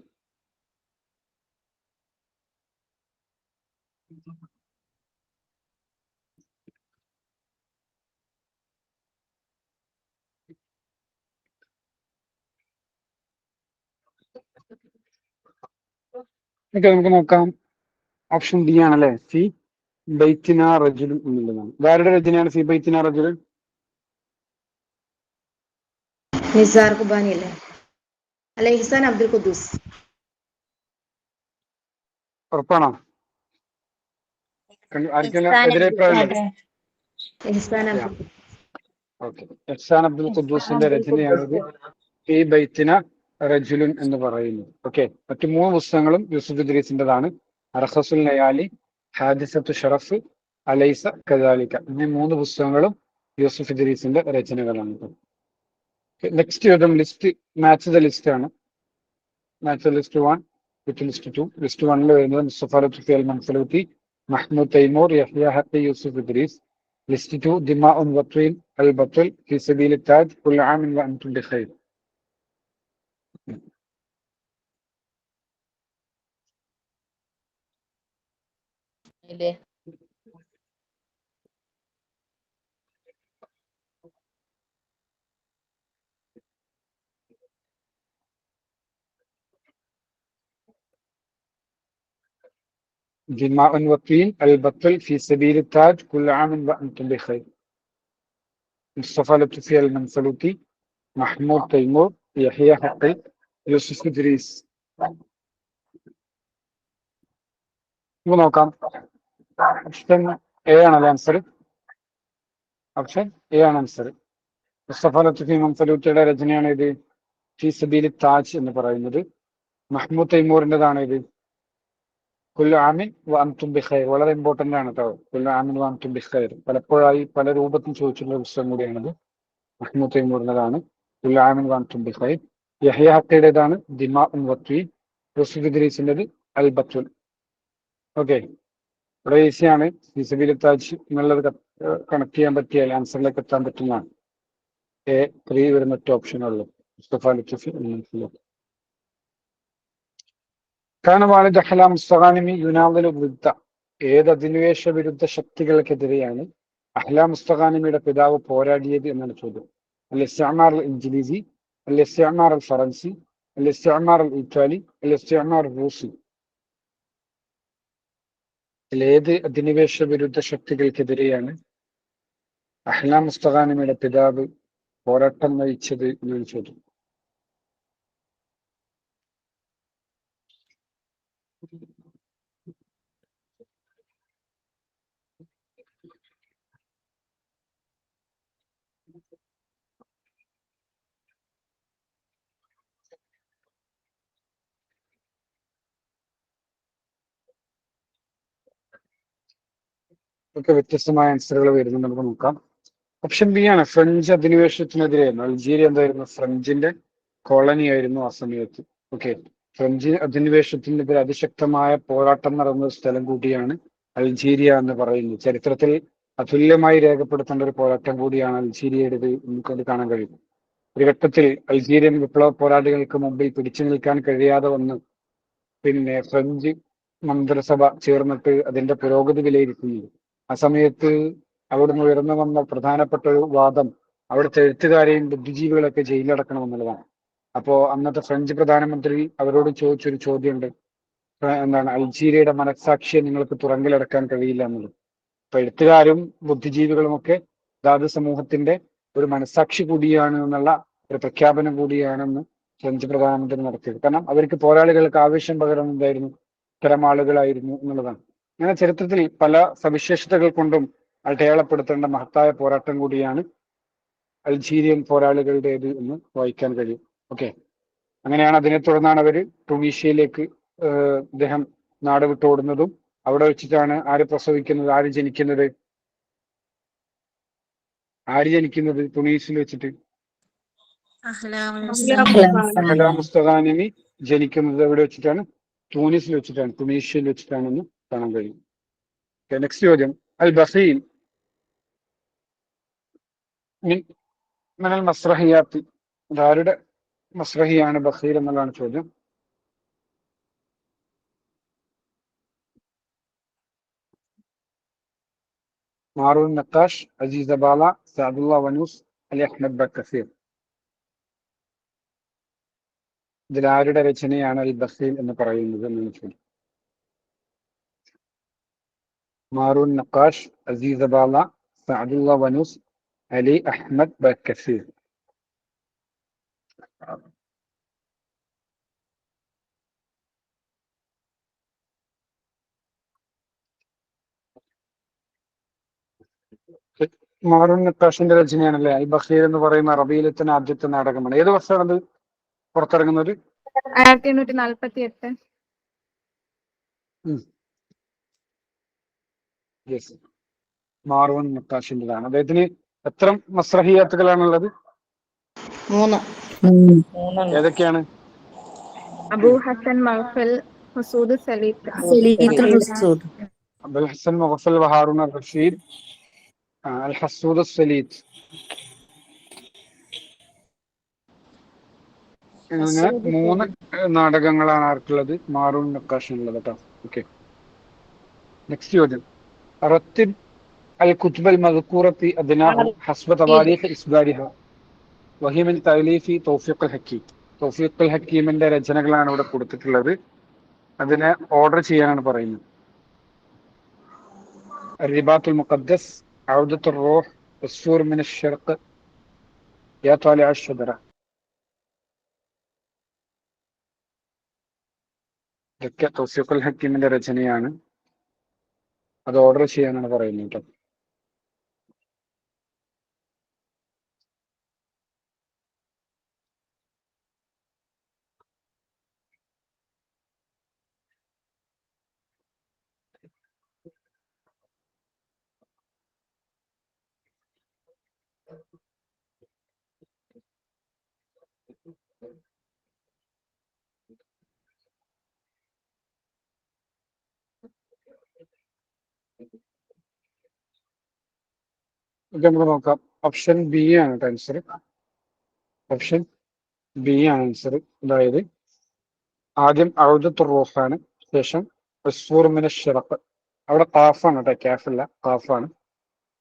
നമുക്ക് നോക്കാം. ഓപ്ഷൻ ബി ആണല്ലേ, ഫി ബൈത്തിനാ റജുലുൻ എന്നുള്ളതാണ്. ആരുടെ രചനയാണ് ഫി ബൈത്തിനാ റജുലുൻ? നിസാർ കുബാനി അല്ലേ? അല്ല, ഇഹ്സാൻ അബ്ദുൽ ഖുദ്ദൂസ്. ഉറപ്പാണോ? ആർക്കെങ്കിലും എതിരഭിപ്രായമുണ്ടോ? ഇഹ്സാൻ അബ്ദുൽ ഓക്കെ, ഇഹ്സാൻ അബ്ദുൽ ഖുദ്ദൂസിന്റെ രചനയാണിത് ഫീ ബൈത്തിന റജുലുൻ എന്ന് പറയുന്നത്. ഓക്കെ, മറ്റു 3 പുസ്തകങ്ങളും യൂസുഫ് ഇദ്രീസിന്റേതാണ്. അർഖസുൽ ലയാലി, ഹാദിസത്തു ഷറഫ്, അലൈസ കദാലിക എന്നീ 3 പുസ്തകങ്ങളും യൂസുഫ് ഇദ്രീസിന്റെ രചനകളാണ്. നെക്സ്റ്റ് ചോദ്യം. മാച്ച് ദ ലിസ്റ്റ് ആണ്. Match the list 1 with list 2. List 1 വരുന്നത് മുസ്തഫ ലത്ഫി അൽ മൻഫലൂത്തി, മഹ്മൂദ് തൈമൂർ, യഹ്യ ഹഖി, യൂസുഫ് ഇദ്രീസ്. ലിസ്റ്റ് 2 ദിമാഉൻ വത്വീൻ അൽ ബത്തുൽ, ഫീ സബീൽ താജ്, കുല്ല ആമിൻ വ അൻതും ബിഖൈർ. دماء وطين البطل في سبيل التاج كل عام وأنتم بخير. مصطفى لطفي المنفلوطي، محمود تيمور، يحيى حقي، യൂസുഫ് ഇദ്രീസ്. നോക്കാം. ഓപ്ഷൻ എ ആണല്ലേ ആൻസർ? ഓപ്ഷൻ എ ആണ് ആൻസർ. മുസ്തഫ ലത്ഫി മൻഫലൂത്തിയുടെ രചനയാണ് ഇത് ഫീ സബീൽ താജ് എന്ന് പറയുന്നത്. മഹ്മൂദ് തൈമൂറിൻ്റെതാണ് ഇത് കുല്ലു ആമിൻ വ അൻതും ബിഖൈർ. വളരെ ഇമ്പോർട്ടന്റ് ആണ് കേട്ടോ. കുല്ലു ആമിൻ വ അൻതും ബിഖൈർ പലപ്പോഴായി പല രൂപത്തിൽ ചോദിച്ചിട്ടുള്ള പുസ്തകം കൂടിയാണത്. മഹ്മൂദ് തൈമൂറിൻ്റെതാണ് കുല്ലു ആമിൻ വ അൻതും ബിഖൈർ. യഹ്യ ഹഖയുടേതാണ് ദിമാഉൻ വത്വീൻ. യൂസുഫ് ഇദ്രീസിൻ്റെത് അൽ ബത്തുൽ. ഓക്കെ, ഇവിടെ ഈസിയാണ്. ഫീ സബീൽ താജ് എന്നുള്ളത് കണക്ട് ചെയ്യാൻ പറ്റിയാൽ ആൻസറിലേക്ക് എത്താൻ പറ്റുന്നതാണ്. A3 വരുന്ന ഒറ്റ ഓപ്ഷനുള്ളൂ. മുസ്തഫ ലത്ഫി അൽ മൻഫലൂത്തി. കാന വാലിദ് അഹ്ലാം മുസ്തഗാനിമി യുനാദിലു വിരുദ്ധ? ഏത് അധിനിവേശ വിരുദ്ധ ശക്തികൾക്കെതിരെയാണ് അഹ്ലാം മുസ്തഗാനിമിയുടെ പിതാവ് പോരാടിയത് എന്നാണ് ചോദ്യം. അൽ ഇസ്തിഅമാർ അൽ ഇൻജിലീസി, അൽ ഇസ്തിഅമാർ അൽ ഫറൻസി, അൽ ഇസ്തിഅമാർ അൽ ഇറ്റാലി, അൽ ഇസ്തിഅമാർ അൽ റൂസി. ഏത് അധിനിവേശ വിരുദ്ധ ശക്തികൾക്കെതിരെയാണ് അഹ്ലാം മുസ്തഗാനിമിയുടെ പിതാവ് പോരാട്ടം നയിച്ചത് എന്നാണ് ചോദ്യം. ഒക്കെ വ്യത്യസ്തമായ ആൻസറുകൾ വരുന്നുണ്ട്, നമുക്ക് നോക്കാം. ഓപ്ഷൻ ബി ആണ്, ഫ്രഞ്ച് അധിനിവേശത്തിനെതിരെയായിരുന്നു. അൾജീരിയ എന്തായിരുന്നു? ഫ്രഞ്ചിന്റെ കോളനി ആയിരുന്നു ആ സമയത്ത്. ഓക്കെ, ഫ്രഞ്ച് അധിനിവേശത്തിനെതിരെ അതിശക്തമായ പോരാട്ടം നടന്ന ഒരു സ്ഥലം കൂടിയാണ് അൾജീരിയ എന്ന് പറയുന്നത്. ചരിത്രത്തിൽ അതുല്യമായി രേഖപ്പെടുത്തേണ്ട ഒരു പോരാട്ടം കൂടിയാണ് അൾജീരിയയുടേത് നമുക്കത് കാണാൻ കഴിയും. ഒരു ഘട്ടത്തിൽ അൾജീരിയൻ വിപ്ലവ പോരാളികൾക്ക് മുമ്പിൽ പിടിച്ചു നിൽക്കാൻ കഴിയാതെ വന്ന് പിന്നെ ഫ്രഞ്ച് മന്ത്രിസഭ ചേർന്നിട്ട് അതിന്റെ പുരോഗതി വിലയിരുത്തുന്നത്. ആ സമയത്ത് അവിടുന്ന് ഉയർന്നു വന്ന പ്രധാനപ്പെട്ട ഒരു വാദം അവിടുത്തെ എഴുത്തുകാരെയും ബുദ്ധിജീവികളൊക്കെ ജയിലിലടക്കണമെന്നുള്ളതാണ്. അപ്പോ അന്നത്തെ ഫ്രഞ്ച് പ്രധാനമന്ത്രി അവരോട് ചോദിച്ചൊരു ചോദ്യമുണ്ട്, എന്താണ്, അൾജീരിയയുടെ മനസ്സാക്ഷിയെ നിങ്ങൾക്ക് തുറങ്കിലടക്കാൻ കഴിയില്ല എന്നുള്ളത്. അപ്പൊ എഴുത്തുകാരും ബുദ്ധിജീവികളും ഒക്കെ അതാത് സമൂഹത്തിന്റെ ഒരു മനസ്സാക്ഷി കൂടിയാണ് എന്നുള്ള ഒരു പ്രഖ്യാപനം കൂടിയാണെന്ന് ഫ്രഞ്ച് പ്രധാനമന്ത്രി നടത്തിയത്. കാരണം അവർക്ക് പോരാളികൾക്ക് ആവേശം പകരുന്നതായിരുന്നു ഇത്തരം ആളുകളായിരുന്നു എന്നുള്ളതാണ്. അങ്ങനെ ചരിത്രത്തിൽ പല സവിശേഷതകൾ കൊണ്ടും അടയാളപ്പെടുത്തേണ്ട മഹത്തായ പോരാട്ടം കൂടിയാണ് അൾജീരിയൻ പോരാളികളുടേത് എന്ന് വായിക്കാൻ കഴിയും. ഓക്കെ, അങ്ങനെയാണ് അതിനെ തുടർന്നാണ് അവര് ടുണീഷ്യയിലേക്ക് അദ്ദേഹം നാട് വിട്ടോടുന്നതും. അവിടെ വെച്ചിട്ടാണ് ആര് പ്രസവിക്കുന്നത്, ആര് ജനിക്കുന്നത്? ടുണീസിൽ വെച്ചിട്ട് അഹ്ല മുസ്തഖാനിമി ജനിക്കുന്നത് എവിടെ വെച്ചിട്ടാണ്? തൂനിസിൽ വെച്ചിട്ടാണ്, ടുണീഷ്യയിൽ വെച്ചിട്ടാണെന്ന് കാണാൻ കഴിയും. നെക്സ്റ്റ് ചോദ്യം, അൽ ബഖീൽ മിനൽ മസ്രഹിയാത്തി, ആരുടെ മസ്രഹിയാണ് ബഖീൽ എന്നുള്ളതാണ് ചോദ്യം. മാറൂൻ നക്കാഷ്, അസീസ ബാല, സഅദുള്ള വനൂസ്, അലി അഹ്മദ് ബക്കസീർ. ഇതിൽ ആരുടെ രചനയാണ് അൽ ബഖീൽ എന്ന് പറയുന്നത് എന്നാണ് ചോദ്യം. മാറൂൻ നക്കാഷ്, അസീസ ബാല, സഅദുള്ള വനൂസ്, അലി അഹ്മദ് ബക്കസീർ. മാറൂൻ നക്കാഷിന്റെ രചനയാണല്ലേ അൽ ബഖീൽ എന്ന് പറയുന്ന റബീലത്തിന് ആദ്യത്തെ നാടകമാണ്. ഏത് വർഷമാണ് അത് പുറത്തിറങ്ങുന്നത്? 1848. യെസ്, മാറൂൻ നക്കാഷിൻ്റെതാണ്. അദ്ദേഹത്തിന് എത്ര മസ്രഹിയാത്തുകളാണുള്ളത്? 3. ഏതൊക്കെയാണ്? അബു ഹസൻ മഹഫൽ, ഹുസൂദ് സലീത്ത്. അബുൽ ഹസൻ മുഗഫൽ, ഹാറൂൺ അർ റഷീദ്, അൽ ഹസൂദ് സലീത്ത്. ഇങ്ങനെ 3 നാടകങ്ങളാണ് ആർക്കുള്ളത്? മാറൂൺ നക്കാഷിനുള്ളത് കേട്ടോ. ഓക്കെ, നെക്സ്റ്റ് ചോദ്യം, റത്തിബ് അൽ കുത്തുബൽ മദ്കൂറത്തി അദ്നാഹു ഹസ്ബ തവാരീഖ് ഇസ്ബാരിഹ വഹി മിൻ തഅലീഫി തൗഫീഖ് അൽ ഹക്കീം. തൗഫീഖ് അൽ ഹക്കീമിന്റെ രചനകളാണ് ഇവിടെ കൊടുത്തിട്ടുള്ളത്. അതിനെ ഓർഡർ ചെയ്യാനാണ് പറയുന്നത്. الرباط المقدس، عودة الروح، عصفور من الشرق، يا طالع الشجرة. ഇതൊക്കെ തൗഫീഖ് അൽ ഹക്കീമിന്റെ രചനയാണ്. അത് ഓർഡർ ചെയ്യാനാണ് പറയുന്നത് കേട്ടോ. ഇത് നമുക്ക് നോക്കാം. ഓപ്ഷൻ ബി ആണ് ആൻസർ. ഓപ്ഷൻ ബി ആണ് ആൻസർ. അതായത് ആദ്യം ഔദത്തുർ റൂഹാണ്, ശേഷം ഉസ്ഫൂർ മിന ശറഖ്. അവിടെ ഖാഫാണ് കേട്ടോ, കാഫല്ല, ഖാഫാണ്.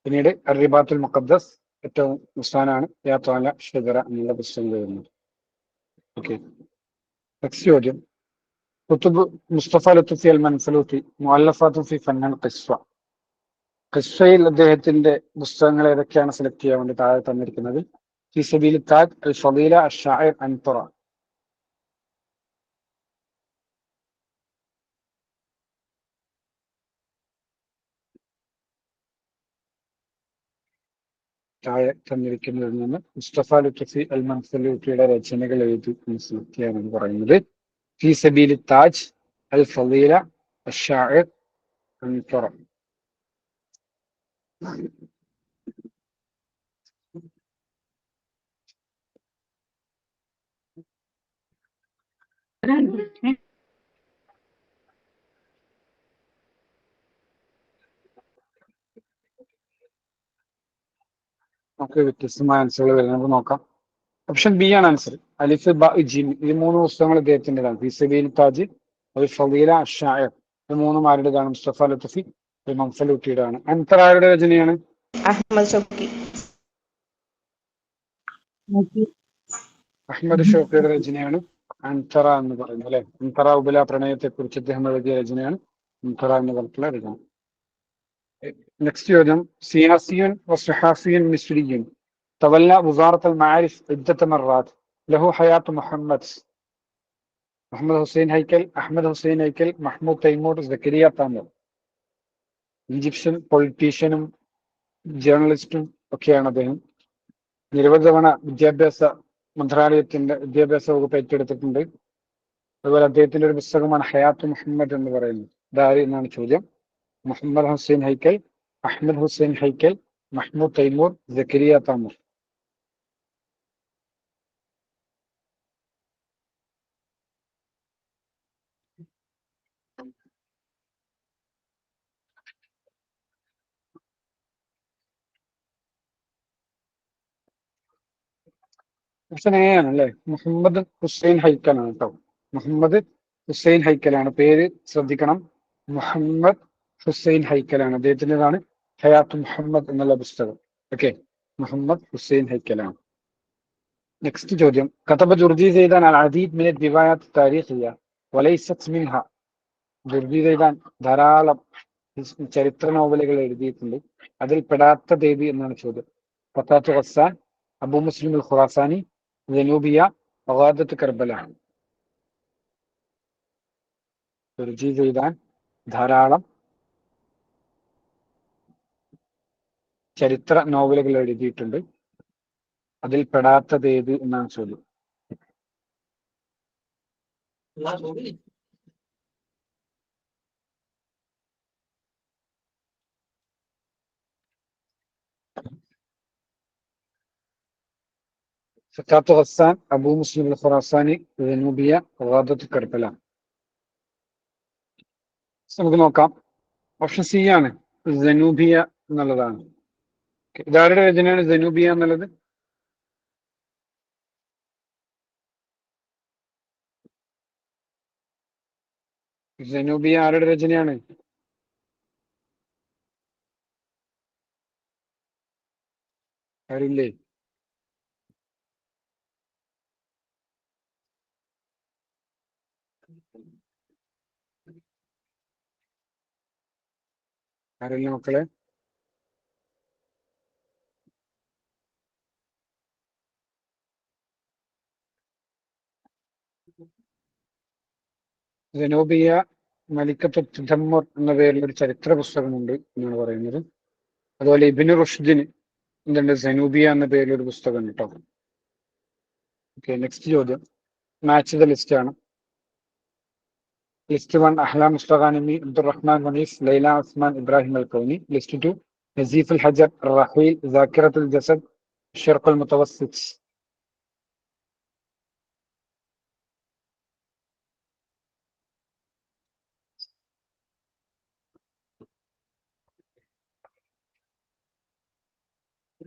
പിന്നീട് അർറിബാത്തുൽ മുഖദ്ദസ് ഏറ്റവും അവസാനാണ് യാ ത്വാല ഷജറ എന്നുള്ള പുസ്തകം വരുന്നത്. ഓക്കെ, നെക്സ്റ്റ് ചോദ്യം, കുത്തുബ് മുസ്തഫ ലത്തുഫി അൽ മൻഫലൂത്തി മുഅല്ലഫാത്തുൻ ഫി ഫന്നൽ ഖിസ്വ. ഖിസ്വയിൽ അദ്ദേഹത്തിന്റെ പുസ്തകങ്ങൾ ഏതൊക്കെയാണ് സെലക്ട് ചെയ്യാൻ വേണ്ടി താഴെ തന്നിരിക്കുന്നത്. ഫി സബീൽ താജ്, അൽ ഫളീല, അഷ്ശാഇർ, അൻതുറ. താഴെ തന്നിരിക്കുന്നതിൽ നിന്ന് മുസ്തഫ ലത്തുഫി അൽ മൻഫലൂത്തിയുടെ രചനകൾ എഴുതി സെലക്ട് ചെയ്യാനാണ് പറയുന്നത്. ഫി സബീൽ താജ്, അൽ ഫളീല, അഷ്ശാഇർ, അൻതുറ. നമുക്ക് വ്യത്യസ്തമായ ആൻസറുകൾ വരുന്നത് നമുക്ക് നോക്കാം. ഓപ്ഷൻ ബി ആണ് ആൻസർ. അലിഫ് ബ ജിം ഈ 3 പുസ്തകങ്ങൾ ഇദ്ദേഹത്തിൻ്റെതാണ്. ഫി സബീൽ താജ്, അൽ ഫളീല, അഷ്ഷായർ ഇത് 3 ആരുടേതാണ്? മുസ്തഫ ലത്തഫി മംഫലൂട്ടിയുടെയാണ്. അൻതർ ആരുടെ രചനയാണ്? അഹമ്മദ് ഷൗക്കി. അഹമ്മദ് ഷൗക്കിയുടെ രചനയാണ് അൻതറ എന്ന് പറയുന്നത് അല്ലെ. അൻതറ ഉപല പ്രണയത്തെ കുറിച്ച് അദ്ദേഹം എഴുതിയ രചനയാണ് അൻതറ എന്ന് പറഞ്ഞിട്ടുള്ള രചന. നെക്സ്റ്റ് ചോദ്യം. സിയാസിയൻ വസുഹാഫിയൻ മിസ്രിയൻ തവല്ല വസാറത്ത് അൽ മആരിഫ് ഇദ്ദത മറാത്ത് ലഹു ഹയാത്ത് മുഹമ്മദ്. മുഹമ്മദ് ഹുസൈൻ ഹൈക്കൽ, അഹമ്മദ് ഹുസൈൻ ഹൈക്കൽ, മഹ്മൂദ് തൈമൂർ, സക്കരിയ താമർ. ഈജിപ്ഷ്യൻ പൊളിറ്റീഷ്യനും ജേർണലിസ്റ്റും ഒക്കെയാണ് അദ്ദേഹം. നിരവധി തവണ വിദ്യാഭ്യാസ മന്ത്രാലയത്തിന്റെ വിദ്യാഭ്യാസ വകുപ്പ് ഏറ്റെടുത്തിട്ടുണ്ട്. അതുപോലെ അദ്ദേഹത്തിന്റെ ഒരു പുസ്തകമാണ് ഹയാത്ത് മുഹമ്മദ് എന്ന് പറയുന്നത്. ഇതാര് എന്നാണ് ചോദ്യം. മുഹമ്മദ് ഹുസൈൻ ഹൈക്കൽ, അഹമ്മദ് ഹുസൈൻ ഹൈക്കൽ, മഹ്മൂദ് തൈമൂർ, സക്കരിയ താമർ. ഓപ്ഷൻ എ ആണ് അല്ലെ. മുഹമ്മദ് ഹുസൈൻ ഹൈക്കലാണ് കേട്ടോ. മുഹമ്മദ് ഹുസൈൻ ഹൈക്കലാണ് പേര്, ശ്രദ്ധിക്കണം. മുഹമ്മദ് ഹുസൈൻ ഹൈക്കലാണ്. അദ്ദേഹത്തിൻ്റെതാണ് ഹയാത്ത് മുഹമ്മദ് എന്നുള്ള പുസ്തകം. ഓക്കെ, മുഹമ്മദ് ഹുസൈൻ ഹൈക്കലാണ്. നെക്സ്റ്റ് ചോദ്യം. കതബ ജുർജി സൈദാൻ അൽ അദീദ് മിൻ റിവായാത്ത് താരീഖിയ വലൈസത് മിൻഹ. ജുർജി സൈദാൻ ധാരാളം ചരിത്ര നോവലുകൾ എഴുതിയിട്ടുണ്ട്. അതിൽ പെടാത്ത ദേവി എന്നാണ് ചോദ്യം. ഫതാത്ത് ഖസ്സാൻ, അബു മുസ്ലിം അൽ ഖുറാസാനി, ജനൂബിയ, വഗാദത്ത് കർബല. ജുർജി സൈദാൻ ധാരാളം ചരിത്ര നോവലുകൾ എഴുതിയിട്ടുണ്ട്. അതിൽ പെടാത്തത് ഏത് എന്നാണ് ചോദ്യം. ഫതാത്ത് ഖസ്സാൻ, അബു മുസ്ലിം അൽ ഖുറാസാനി, ജനൂബിയ, വഗാദത്ത് കർബല. നമുക്ക് നോക്കാം. ഓപ്ഷൻ സി ആണ് ജനൂബിയ എന്നുള്ളതാണ്. ഇതാരുടെ രചനയാണ് ജനൂബിയ എന്നുള്ളത്? ജനൂബിയ ആരുടെ രചനയാണ്? ആരില്ലേ? ആരില്ല മക്കളെ? ജനൂബിയ മലിക്കത്ത് തുദമ്മർ എന്ന പേരിൽ ഒരു ചരിത്ര പുസ്തകമുണ്ട് എന്നാണ് പറയുന്നത്. അതുപോലെ ഇബ്നു റുഷ്ദിന് എന്തുണ്ട്? ജനൂബിയ എന്ന പേരിൽ ഒരു പുസ്തകം കേട്ടോ. ഓക്കെ, നെക്സ്റ്റ് ചോദ്യം. മാച്ച് ദ ലിസ്റ്റ് ആണ്. List 1 അഹ്ലാം Mosteghanemi, Abdurrahman Munif, Laila Osman, Ibrahim al Koni. List 2 നസീഫ് അൽ ഹജർ, റഹീൽ, സാക്കിറത്തുൽ ജസദ്, ഷർഖുൽ മുതവസ്സിത്ത്.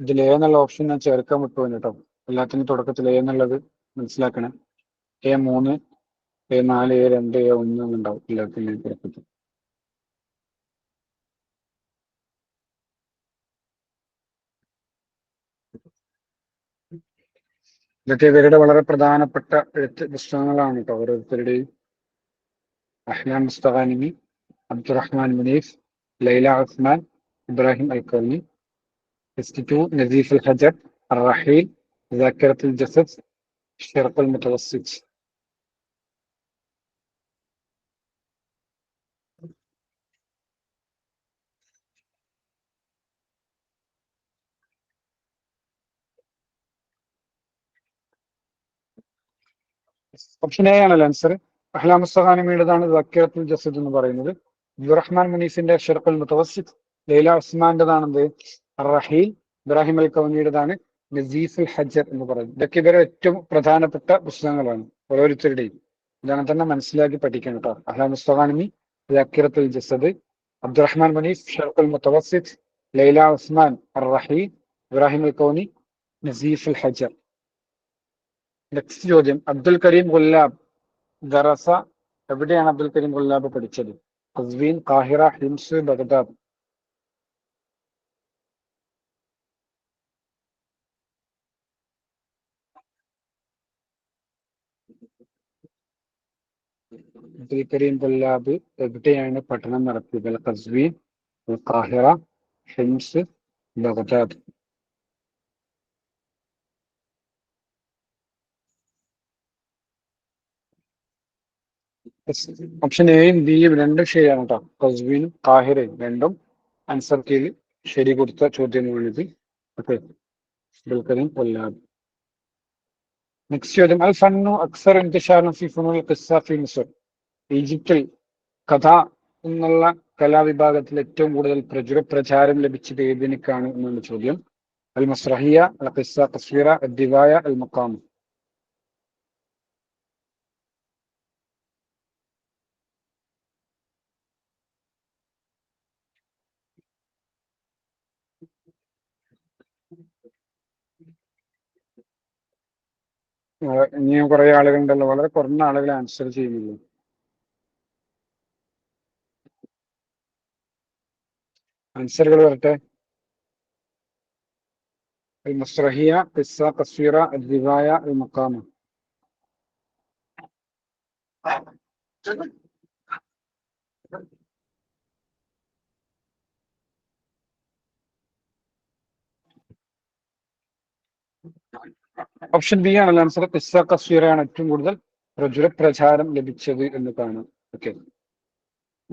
ഇതിൽ എ എന്നുള്ള ഓപ്ഷൻ ഞാൻ ചേർക്കാൻ വിട്ടുപോയി കേട്ടോ. എല്ലാത്തിനും തുടക്കത്തിൽ എ എന്നുള്ളത് മനസ്സിലാക്കണേ. A3, A4, A2, A1 ഉണ്ടാവും എല്ലാത്തിനും തുടക്കത്തിൽ. ഇതൊക്കെ ഇവരുടെ വളരെ പ്രധാനപ്പെട്ട എഴുത്ത് പുസ്തകങ്ങളാണ് കേട്ടോ ഓരോരുത്തരുടെയും. Ahlam Mosteghanemi, Abdurrahman Munif, Laila Osman, Ibrahim al Koni. List 2 നസീഫ് അൽ ഹജർ, റഹീൽ, സാക്കിറത്തുൽ ജസദ്, ഷർഖുൽ മുതവസ്സിത്ത്. ഓപ്ഷൻ എ ആണല്ലോ ആൻസർ. അഹ്ലാം മുസ്തഖാനിമിയുടേതാണ് സാക്കിറത്തുൽ ജസദ് എന്ന് പറയുന്നത്. അബ്ദുറഹ്മാൻ മുനീഫിന്റെ ഷർഖുൽ മുതവസ്സിത്ത് ലൈല ഉസ്മാന്റേതാണെന്ത് റഹീൽ. ഇബ്രാഹിം അൽ കൗനിയുടേതാണ് നസീഫുൽ ഹജർ എന്ന് പറയുന്നത്. ഇതൊക്കെ ഇവരെ ഏറ്റവും പ്രധാനപ്പെട്ട പുസ്തകങ്ങളാണ് ഓരോരുത്തരുടെയും. ഇതാണ് തന്നെ മനസ്സിലാക്കി പഠിക്കണം കേട്ടോ. അഹ്ലാ മുസ്തഖാനമി ദാക്കിറത്തുൽ ജസദ്, അബ്ദുറഹ്മാൻ മനീഫ് ഷർഖുൽ മുത്തവസ്സിത്ത്, ലൈല ഉസ്മാൻ റഹീൽ, ഇബ്രാഹിം അൽ കൗനി നസീഫുൽ ഹജർ. നെക്സ്റ്റ് ചോദ്യം, അബ്ദുൽ കരീം ഗുല്ലാബ് ദറസ, എവിടെയാണ് അബ്ദുൽ കരീം ഗുല്ലാബ് പഠിച്ചത്? ഖസ്വീൻ, ഖാഹിറ, ഹിംസ്, ബഗ്ദാദ്. അബ്ദുൽ കരീം ഗുല്ലാബ് എവിടെയാണ് പഠനം നടത്തിയത്? ഖസ്വീൻ, ഖാഹിറ, ഹിംസ്, ബഗ്ദാദ്. ഓപ്ഷൻ എയും ബിയും രണ്ടും ശരിയാണ് കേട്ടോ. ഖസ്വീനും ഖാഹിറയും രണ്ടും ആൻസർ കീഴിൽ ശരി കൊടുത്ത ചോദ്യമാണിത്. ഓക്കെ, അബ്ദുൽ കരീം ഗുല്ലാബ്. നെക്സ്റ്റ് ചോദ്യം, അൽ ഫന്നു അക്സർ ഇന്തിഷാറൻ ഫി ഫുനൂൽ ഖിസ്സ ഫി മിസ്ർ. ഈജിപ്തിൽ കഥ എന്നുള്ള കലാവിഭാഗത്തിൽ ഏറ്റവും കൂടുതൽ പ്രചാരം ലഭിച്ചത് ഏതിനൊക്കെയാണ് എന്നാണ് ചോദ്യം. അൽ മസ്രഹിയ, അൽ ഖിസ്സ തസ്വീറ, അൽ ദിവായ, അൽ മഖാം. ഇനിയും കുറെ ആളുകളുണ്ടല്ലോ, വളരെ കുറഞ്ഞ ആളുകൾ ആൻസർ ചെയ്യുന്നുള്ളൂ. ആൻസറുകൾ വരട്ടെ. അൽ മസ്രഹിയ, ഖിസ്സ തസ്വീറ, അൽ ദിവായ, അൽ മഖാം. ഓപ്ഷൻ ബി ആണല്ലോ ആൻസർ. ഖിസ്സ തസ്വീറയാണ് ഏറ്റവും കൂടുതൽ പ്രചാരം ലഭിച്ചത് എന്ന് കാണാം. ഓക്കെ,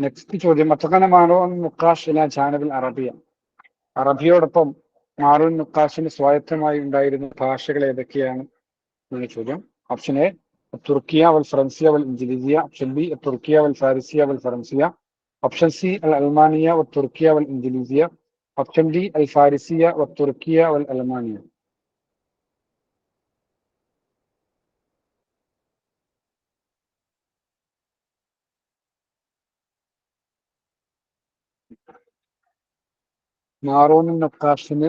നെക്സ്റ്റ് ചോദ്യം, മത്തഖന മാറൂൻ മുക്കാഷ് ഇലാ ജാനബിൽ അറബിയ. അറബിയോടൊപ്പം മാറൂൻ മുക്കാഷിന് സ്വായത്തമായി ഉണ്ടായിരുന്ന ഭാഷകൾ ഏതൊക്കെയാണ് എന്നാണ് ചോദ്യം. ഓപ്ഷൻ എ തുർക്കിയ വൽ ഫ്രൻസിയ വൽ ഇൻജിലിസിയ. ഓപ്ഷൻ ബി തുർക്കിയ വൽ ഫാരിസിയ വൽ ഫ്രൻസിയ. ഓപ്ഷൻ സി അൽ അൽമാനിയ വൽ തുർക്കിയ വൽ ഇൻജിലിസിയ. ഓപ്ഷൻ ഡി അൽ ഫാരിസിയ വൽ തുർക്കിയ വൽ അൽമാനിയ. മാറൂൻ നക്കാഷിന്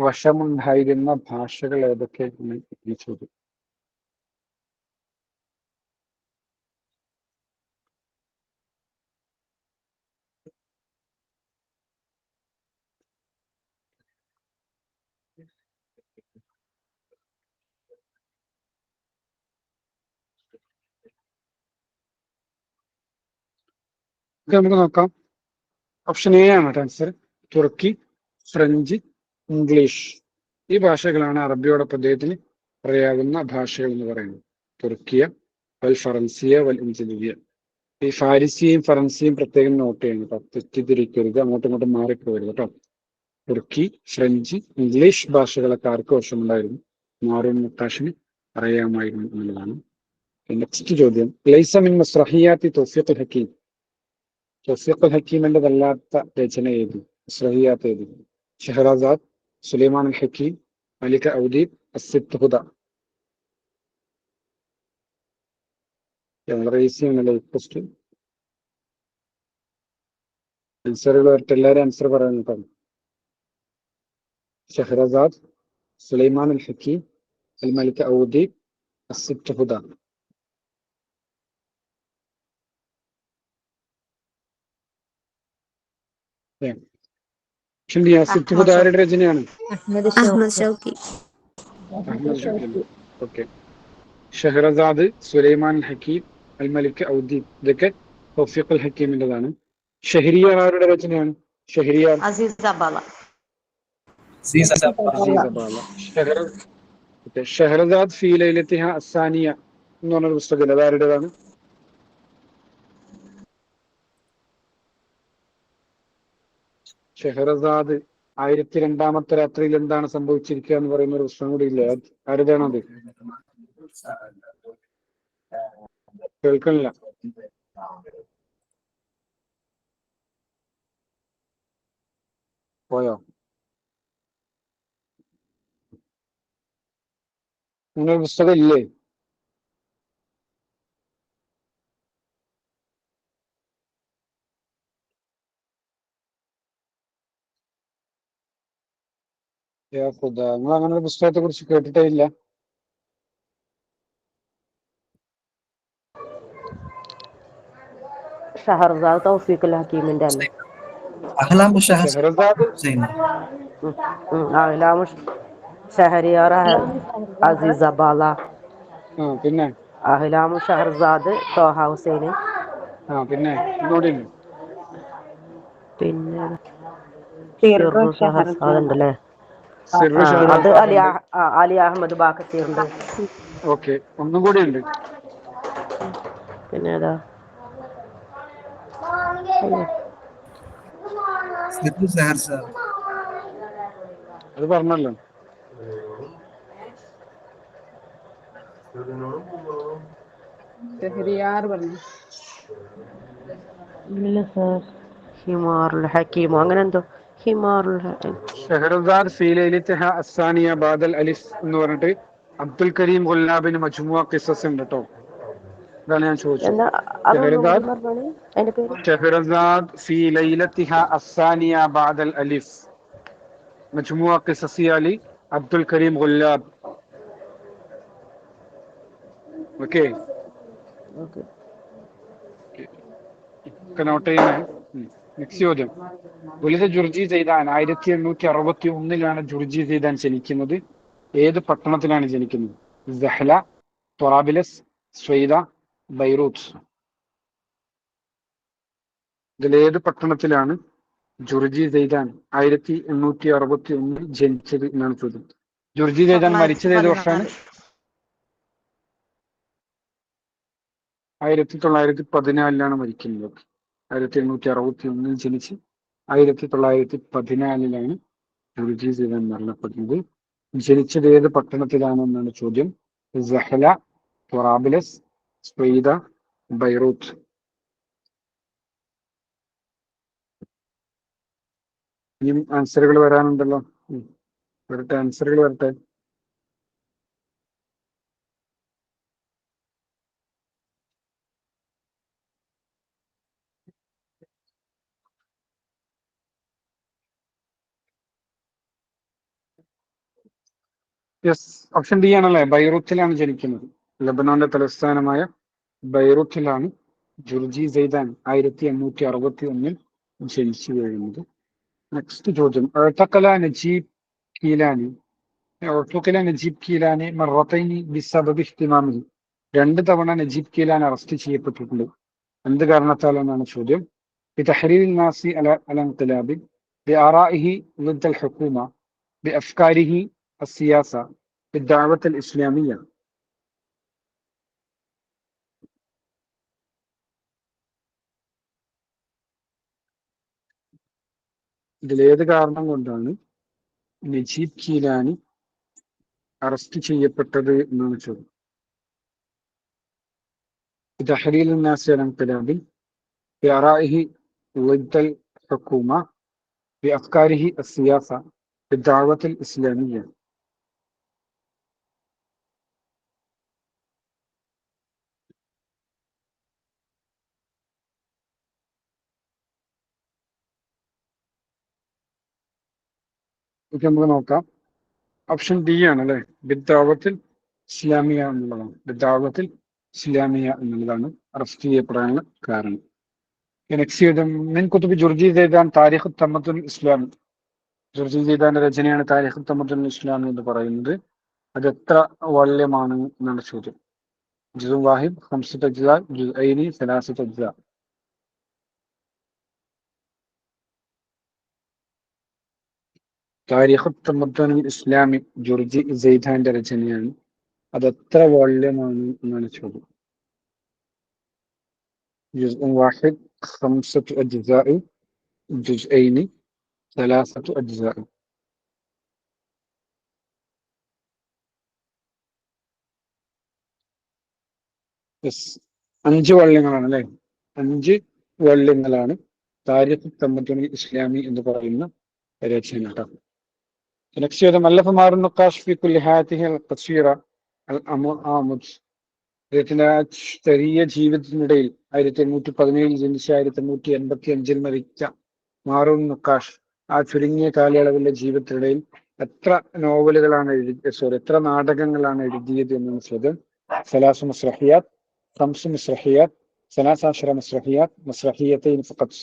വശമുണ്ടായിരുന്ന ഭാഷകൾ ഏതൊക്കെയാണ് ഈ ചോദ്യം. നമുക്ക് നോക്കാം. ഓപ്ഷൻ എ ആണ് ആൻസർ. തുർക്കി, ഫ്രഞ്ച്, ഇംഗ്ലീഷ്. ഈ ഭാഷകളാണ് അറബിയോടൊപ്പം അദ്ദേഹത്തിന് പറയാവുന്ന ഭാഷകൾ എന്ന് പറയുന്നത്. തുർക്കിയ വൽ ഫറൻസിയ വൽ ഇൻജിലിയ. ഈ ഫാരിസിയും ഫറൻസിയും പ്രത്യേകം നോട്ട് ചെയ്യണം കേട്ടോ, തെറ്റിദ്ധരിക്കരുത്, അങ്ങോട്ടും ഇങ്ങോട്ടും മാറിപ്പോകരുത് കേട്ടോ. തുർക്കി, ഫ്രഞ്ച്, ഇംഗ്ലീഷ് ഭാഷകളൊക്കെ ആർക്ക് വശമുണ്ടായിരുന്നു? മാറൂൻ നക്കാഷിന് അറിയാമായിരുന്നു എന്നുള്ളതാണ്. നെക്സ്റ്റ് ചോദ്യം, ലൈസ മിൻ മസ്റഹിയാത്തി തൗഫീഖുൽ ഹക്കീം. തൗഫീഖുൽ ഹക്കീമിൻ്റെതല്ലാത്ത രചന ഏത്? മസ്റഹിയാത്ത് ഏത്? ഷഹ്റസാദ്, സുലൈമാൻ അൽ ഹക്കീം, മലിക ഔദീബ്, അസ്സിത്ത് ഹുദ. വളരെ ഈസിയാണല്ലോ ക്വസ്റ്റ്യൻ. ആൻസറുകൾ വരട്ടെ, എല്ലാവരും ആൻസർ പറയാൻ കേട്ടോ. ഷഹ്റസാദ്, സുലൈമാൻ അൽ ഹക്കീം, അൽ മലിക ഔദീബ്, അസ്സിത്ത് ഹുദ. അസ്സിത്ത് ഹുദ ആരുടെ രചനയാണ്? Ahmad Shawqi. Ahmad Shawqi. Okay, ഷഹ്റസാദ്, സുലൈമാൻ ഹക്കീം, അൽ മലിക് ഔദീബ്, ഇതൊക്കെ തൗഫീഖുൽ ഹക്കീമിൻ്റെതാണ്. ഷഹരിയാർ ആരുടെ രചനയാണ്? ഷഹരിയാർ അസീസ് അബാല. അസീസ് അബാല. ഷഹ്റസാദ് ഫീ ലൈലത്തിഹ അസ്സാനിയ എന്ന് പറഞ്ഞൊരു പുസ്തകം, അത് ആരുടേതാണ്? ഷഹ്റസാദ് 1002 രാത്രിയിൽ എന്താണ് സംഭവിച്ചിരിക്കുക എന്ന് പറയുന്ന ഒരു പുസ്തകം കൂടി ഇല്ലേ, ആരുടേതാണത്? കേൾക്കണില്ല. പോയോ? നിങ്ങളുടെ പുസ്തകം ഇല്ലേ? നിങ്ങൾ അങ്ങനെ ഒരു പുസ്തകത്തെ കുറിച്ച് കേട്ടിട്ടേ ഇല്ല? ഷഹർസാദ് തൗഫീഖുൽ ഹക്കീമിന്റെ അല്ലേ? ഷെഹ്റസാദ് അഹ്ലാം ഷഹരിയാർ അസീസബാല, പിന്നെ അഹ്ലാം ഷഹർസാദ് തോഹ ഹുസൈന്, പിന്നെ ഒന്നുകൂടി ഉണ്ട്. പിന്നെ ഷിർറു ഷഹർസാദ് ഉണ്ടല്ലേ? സിർറു അത് ഷെഹ്റസാദ് ഉണ്ട്. അലി അഹമ്മദ് ബാക്കത്തിയുണ്ട്. ഓക്കെ, ഒന്നും കൂടി ഉണ്ട്. പിന്നെ ഏതാ? അത് പറഞ്ഞല്ലോ. ഇല്ല സാർ, ഹിമാറുൽ ഹക്കീമോ അങ്ങനെ എന്തോ. ഹിമാറുൽ ഷെഹ്റസാദ് ഫീ ലൈലത്തിഹ അസ്സാനിയ ബാദൽ അലിഫ് എന്ന് പറഞ്ഞിട്ട് അബ്ദുൽ കരീം ഗുല്ലാബിന് മജ്മുഅ ഖിസസ് ഉണ്ട് കേട്ടോ. ഇതാണ് ഞാൻ ചോദിച്ചത്. എന്താ? അതൊന്നും കൂടി പറഞ്ഞാണ് അതിന്റെ പേര്. ഷെഹ്റസാദ് ഫീ ലൈലത്തിഹ അസ്സാനിയ ബാദൽ അലിഫ് മജ്മുഅ ഖിസസി അലി അബ്ദുൽ കരീം ഗുല്ലാബ്. ഓക്കെ, നോട്ട് ചെയ്യണേ. നെക്സ്റ്റ് ചോദ്യം. ഉലിത ജുർജി സൈദാൻ 1861 ജുർജി സൈദാൻ ജനിക്കുന്നത്. ഏത് പട്ടണത്തിലാണ് ജനിക്കുന്നത്? സഹ്ല, ത്വറാബിലസ്, സ്വൈദ, ബൈറൂത്ത്. ഇതിലേത് പട്ടണത്തിലാണ് ജുർജി സൈദാൻ 1861 ജനിച്ചത് എന്നാണ് ചോദ്യം. ജുർജി സൈദാൻ മരിച്ചത് ഏത് വർഷമാണ്? 1914 മരിക്കുന്നത്. 1861 ജനിച്ച് 1914 ജുർജി സൈദാൻ മരണപ്പെടുന്നത്. ജനിച്ചത് ഏത് പട്ടണത്തിലാണെന്നാണ് ചോദ്യം. സഹ്ല, ത്വറാബിലസ്, സ്വൈദ, ബൈറൂത്ത്. ഇനിയും ആൻസറുകൾ വരാനുണ്ടല്ലോ. വരട്ടെ, ആൻസറുകൾ വരട്ടെ. യെസ്, ഓപ്ഷൻ ഡി ആണല്ലേ. ബൈറൂത്തിലാണ് ജനിക്കുന്നത്. ലബനാന്റെ തലസ്ഥാനമായ ബൈറൂത്തിലാണ് ജുർജി സൈദാൻ 1861 ജനിച്ചു വീഴുന്നത്. നെക്സ്റ്റ് ചോദ്യം. എഴുത്തക്കല നജീബ് കീലാനി മറത്തൈനി ബിസബബി ഇഹ്തിമാമിഹി. 2 തവണ നജീബ് കീലാൻ അറസ്റ്റ് ചെയ്യപ്പെട്ടിട്ടുണ്ട്. എന്ത് കാരണത്താലെന്നാണ് ചോദ്യം. بتحرير الناس على انقلاب، بآرائه ضد الحكومة، بأفكاره السياسة، بالدعوة الإسلامية. ഇതിലേത് കാരണം കൊണ്ടാണ് നജീബ് കീലാനി അറസ്റ്റ് ചെയ്യപ്പെട്ടത് എന്നാണ് ചോദ്യം. بتحرير الناس على انقلاب، بآرائه ضد الحكومة، بأفكاره السياسة، بالدعوة الإسلامية. ഇത് നമുക്ക് നോക്കാം. ഓപ്ഷൻ ഡി ആണ് അല്ലെ. ബിദ്ദാവത്തിൽ ഇസ്ലാമിയ എന്നുള്ളതാണ്. ബിദ്ദാവത്തിൽ ഇസ്ലാമിയ എന്നുള്ളതാണ് അറസ്റ്റ് ചെയ്യപ്പെടാനുള്ള കാരണം. നെക്സ്റ്റ് ചോദ്യം. മിൻ കുതുബി ജുർജി സൈദാൻ താരിഖ് തമദ്ദുൻ ഇസ്ലാമി. ജുർജി സൈദാന്റെ രചനയാണ് താരിഖ് തമദ്ദുൻ ഇസ്ലാമി എന്ന് പറയുന്നത്. അത് എത്ര വാള്യമാണ് എന്നാണ് ചോദ്യം. ജുസ് വാഹിദ്, 5 അജ്സാ, ജുസ്ഐനി, 3 അജ്സാ. താരിഖ് തമദ്ദുൻ ഇസ്ലാമി ജുർജി സൈദാന്റെ രചനയാണ്. അത് എത്ര വാള്യമാണ് എന്നാണ് ചോദ്യം. جزء واحد، 5 أجزاء، جزئين، 3 أجزاء. യെസ്, 5 വാള്യങ്ങളാണ് അല്ലെ. 5 വാള്യങ്ങളാണ് താരിഖ് തമദ്ദുൻ ഇസ്ലാമി എന്ന് പറയുന്ന രചന കേട്ടോ. നെക്സ്റ്റ് ചോദ്യം അല്ലഫ മാറും നഖാഷ് ഫി കുല്ലി ഹാത്തിഹി അൽ ഖസീറ അൽ ആമുദ്. അദ്ദേഹത്തിന്റെ ആ ചെറിയ ജീവിതത്തിനിടയിൽ 1817 ജനിച്ച് 1885 മരിച്ച മാറൂൺ നഖാഷ് ആ ചുരുങ്ങിയ കാലയളവിലെ ജീവിതത്തിനിടയിൽ എത്ര നോവലുകളാണ് എത്ര നാടകങ്ങളാണ് എഴുതിയത് എന്നാണ് ചോദ്യം. സലാസു മസ്രഹിയാത്ത്, ഖംസു മസ്രഹിയാത്ത്, സലാസാശറ മസ്രഹിയാത്ത്, മസ്രഹിയത്തൈൻ ഫഖത്ത്.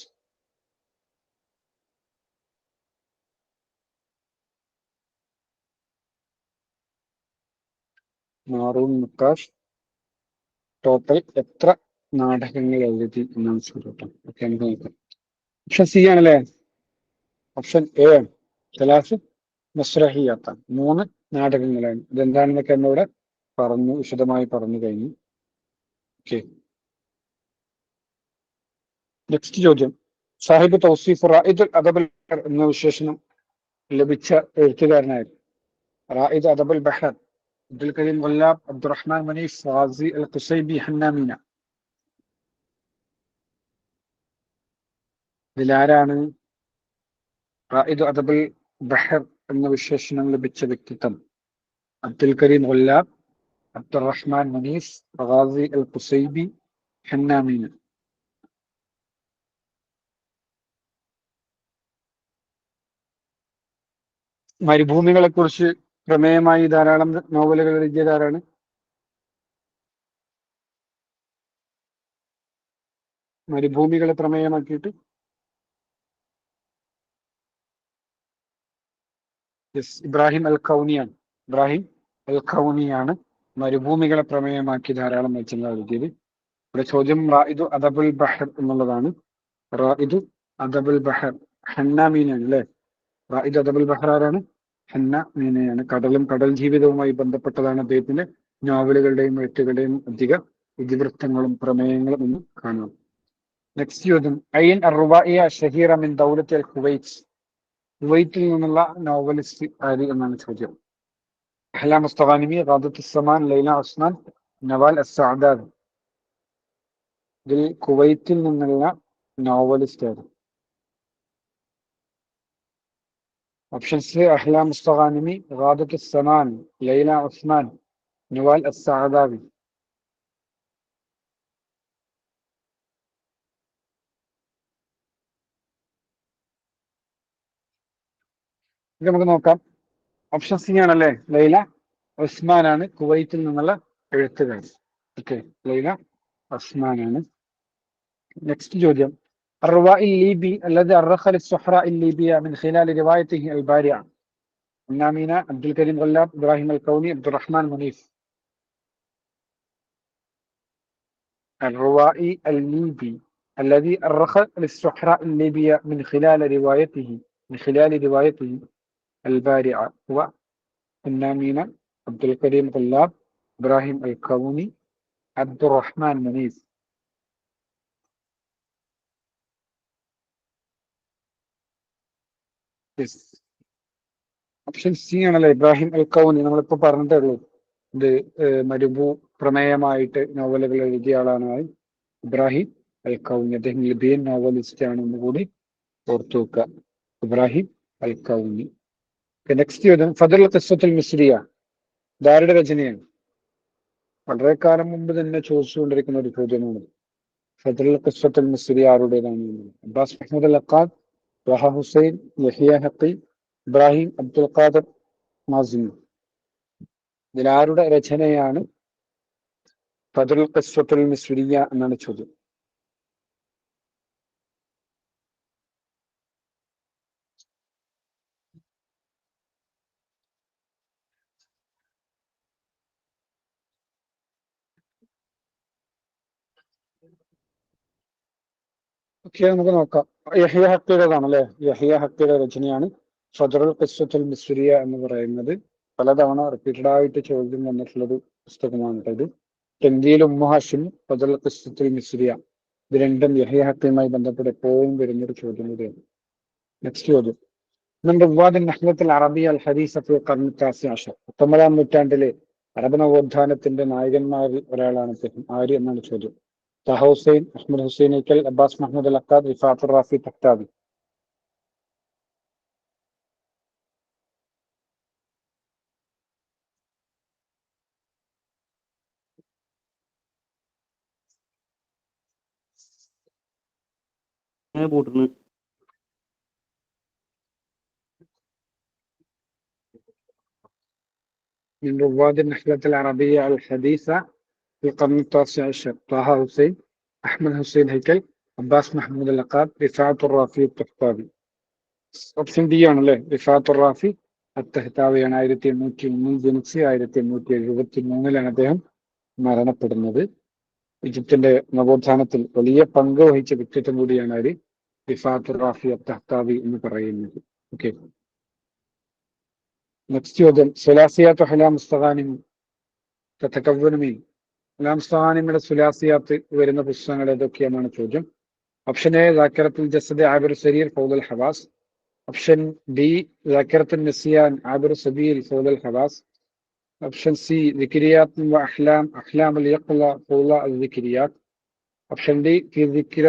മാറൂൺ നഖാഷ് ടോട്ടൽ എത്ര നാടകങ്ങൾ എഴുതി എന്നാണ് ചോദ്യം. ഓക്കെ, നമുക്ക് നോക്കാം. ഓപ്ഷൻ സി ആണല്ലേ. ഓപ്ഷൻ എ സലാസു മസ്രഹിയാത്താണ്, 3 നാടകങ്ങളാണ്. ഇതെന്താണെന്നൊക്കെ എന്നോട് വിശദമായി പറഞ്ഞു കഴിഞ്ഞു. ഓക്കെ, നെക്സ്റ്റ് ചോദ്യം. സാഹിബ് തൗസീഫ് റായിദുൽ അദബൽ ബഹർ എന്ന വിശേഷണം ലഭിച്ച എഴുത്തുകാരനായിരുന്നു. റായിദ് അദബൽ ബഹർ അബ്ദുൽ കരീം ഗുല്ലാബ്, അബ്ദുറഹ്മാൻ മനീഫ്, റാസി അൽ ഖുസൈബി, ഹന്നാമീന. ഇതിലാരാണ് റായിദ് അദബൽ ബഹർ എന്ന വിശേഷണം ലഭിച്ച വ്യക്തിത്വം? അബ്ദുൽ കരീം ഗുല്ലാബ്, അബ്ദുറഹ്മാൻ മനീഫ്, റാസി അൽ ഖുസൈബി, ഹന്നാമീന. മരുഭൂമികളെ കുറിച്ച് പ്രമേയമായി ധാരാളം നോവലുകൾ എഴുതിയതാരാണ്? മരുഭൂമികളെ പ്രമേയമാക്കിയിട്ട് ഇബ്രാഹിം അൽ ഖൗനിയാണ്. ഇബ്രാഹിം അൽ ഖൗനിയാണ് മരുഭൂമികളെ പ്രമേയമാക്കി ധാരാളം രചനകൾ എഴുതിയത്. ഇവിടെ ചോദ്യം റായിദു അദബുൽ ബഹർ എന്നുള്ളതാണ്. റായിദു അദബുൽ ബഹർ ഹന്നാമീനാണ് അല്ലെ. റായിദ് അദബുൽ ബഹർ ആരാണ്? ഹന്നാമീനയാണ്. കടലും കടൽ ജീവിതവുമായി ബന്ധപ്പെട്ടതാണ് അദ്ദേഹത്തിന്റെ നോവലുകളുടെയും എഴുത്തുകളുടെയും അധിക ഇതിവൃത്തങ്ങളും പ്രമേയങ്ങളും എന്ന് കാണാം. നെക്സ്റ്റ് ചോദ്യം. ഐൻ അർറുവാഇയ ഷഹീറ മിൻ ദൗലത്തി അൽ കുവൈറ്റ്. കുവൈറ്റിൽ നിന്നുള്ള നോവലിസ്റ്റ് ആര് എന്നാണ് ചോദ്യം. അഹ്ലാ മുസ്തഗാനിമി, ഖാദത്ത് സമാൻ, ലൈല ഉസ്മാൻ, നവാൽ അസ്സഅദാദ്. ഇതിൽ കുവൈറ്റിൽ നിന്നുള്ള നോവലിസ്റ്റ് ആര്? ഓപ്ഷൻസ് അഹ്ലാ മുസ്തഗാനിമി, ഖാദത്ത് സമാൻ, ലൈല ഉസ്മാൻ, നവാൽ അസ്സഅദാദ്. ഇത് നമുക്ക് നോക്കാം. ഓപ്ഷൻ സി ആണല്ലേ, ലൈല ഉസ്മാൻ ആണ് കുവൈറ്റിൽ നിന്നുള്ള എഴുത്തുകാരൻ. ഓക്കെ, ലൈല ഉസ്മാൻ ആണ്. നെക്സ്റ്റ് ചോദ്യം. الروائي الليبي الذي أرخ للصحراء الليبية من خلال روايته البارعة. النامين عبد الكريم غلاب، إبراهيم الكوني، عبد الرحمن منيف. الروائي الليبي الذي أرخ للصحراء الليبية من خلال روايته البارعة هو النامين عبد الكريم غلاب، إبراهيم الكوني، عبد الرحمن منيف. ഓപ്ഷൻ സി ആണല്ലേ, ഇബ്രാഹിം അൽ കൗനി. നമ്മളിപ്പോ പറഞ്ഞിട്ടേ ഉള്ളൂ ഇത് പ്രമേയമായിട്ട് നോവലുകൾ എഴുതിയ ആളാണ് ഇബ്രാഹിം അൽ കൗനി. അദ്ദേഹം ലിബിയൻ നോവലിസ്റ്റ് ആണെന്ന് കൂടി ഓർത്തു വെക്കുക. ഇബ്രാഹിം അൽ കൗനി. നെക്സ്റ്റ് ചോദ്യം. ഫദൽ ഖിസ്സത്തുൽ മിസ്രിയ ഇതാരുടെ രചനയാണ്? വളരെ കാലം മുമ്പ് തന്നെ ചോദിച്ചുകൊണ്ടിരിക്കുന്ന ഒരു ചോദ്യമാണ്. ഫദൽ ഖിസ്സത്തുൽ മിസ്രിയ ആരുടേതാണ്? അബ്ബാസ് മുഹമ്മദ് അൽ അഖാദ്, ത്വഹ ഹുസൈൻ, യഹിയ ഹഖി, ഇബ്രാഹിം അബ്ദുൽ ഖാദർ മാസിമി. ഇതിലാരുടെ രചനയാണ് ഫദൽ ഖിസ്സത്തുൽ മിസ്രിയ എന്നാണ് ചോദ്യം. ഓക്കെ, നമുക്ക് നോക്കാം. യഹിയ ഹഖിയുടേതാണ് അല്ലെ. യഹിയ ഹഖിയുടെ രചനയാണ് ഫദലുൽ ഖിസ്സത്തുൽ മിസ്രിയ എന്ന് പറയുന്നത്. പലതവണ റിപ്പീറ്റഡ് ആയിട്ട് ചോദ്യം വന്നിട്ടുള്ളൊരു പുസ്തകമാണ് ഇത്. തെന്തിയിൽ ഉമ്മു ഹാഷിം, ഫദലുൽ ഖിസ്സത്തുൽ മിസ്രിയ, ഇത് രണ്ടും യഹിയ ഹഖിയുമായി ബന്ധപ്പെട്ട് എപ്പോഴും വരുന്നൊരു ചോദ്യം കൂടിയാണ്. നെക്സ്റ്റ് ചോദ്യം. അറബിയ അൽ ഹദീസ ഫി ഖർൻ താസി അശർ. 19-ാം നൂറ്റാണ്ടിലെ അറബ് നവോത്ഥാനത്തിന്റെ നായകന്മാരിൽ ഒരാളാണ് അദ്ദേഹം. ആര് എന്നാണ് ചോദ്യം. ത്വഹ ഹുസൈൻ, അഹ്മദ് ഹുസൈൻ ഐക്കൽ, അബ്ബാസ് മുഹമ്മദ് അൽ അഖാദ്, റിഫാഅത്ത് Rafi തഖ്താവി. പൂട്ടുന്നു. من رواد النحلة العربية الحديثة في القرن التاسع عشر: طه حسين، أحمد حسين هيكل, Abbas Mahmoud al Aqqad, Rifaa Rafi at Tahtawi. Option D ആണല്ലേ, റിഫാഅത്ത് റാഫി അത്ത്-തഹ്താവിയാണ്. 1801 ജനിച്ച് 1873 അദ്ദേഹം മരണപ്പെടുന്നത്. ഈജിപ്തിന്റെ നവോത്ഥാനത്തിൽ വലിയ പങ്ക് വഹിച്ച വ്യക്തിത്വം കൂടിയാണ് ആര്, റിഫാഅത്ത് റാഫി അത്ത്-തഹ്താവി എന്ന് പറയുന്നത്. ഓക്കെ, നെക്സ്റ്റ് ചോദ്യം. സുലാസിയാത്ത് അഹ്ലാം മുസ്തഗാനിം തതകവ്വനു മിൻ. അഹ്ലാം മുസ്തഗാനിമിയുടെ സുലാസിയാത്ത് വരുന്ന പുസ്തകങ്ങൾ ഏതൊക്കെയാണ് ചോദ്യം. ഓപ്ഷൻ എ ദാക്കിറത്തുൽ ജസദ് ആബിറു സരീർ ഫൗദുൽ ഹവാസ്. ഓപ്ഷൻ ബി ദാക്കിറത്തുൽ നിസ്യാൻ ആബിറു സബീൽ ഫൗദുൽ ഹവാസ്. ഓപ്ഷൻ സി ദിക്രിയാത്ത് വ അഹ്ലാം അഹ്ലാമുൽ യഖ്ള ഫൗള അൽ-ദിക്രിയാത്ത്. ഓപ്ഷൻ ഡി ഫി ദിക്ര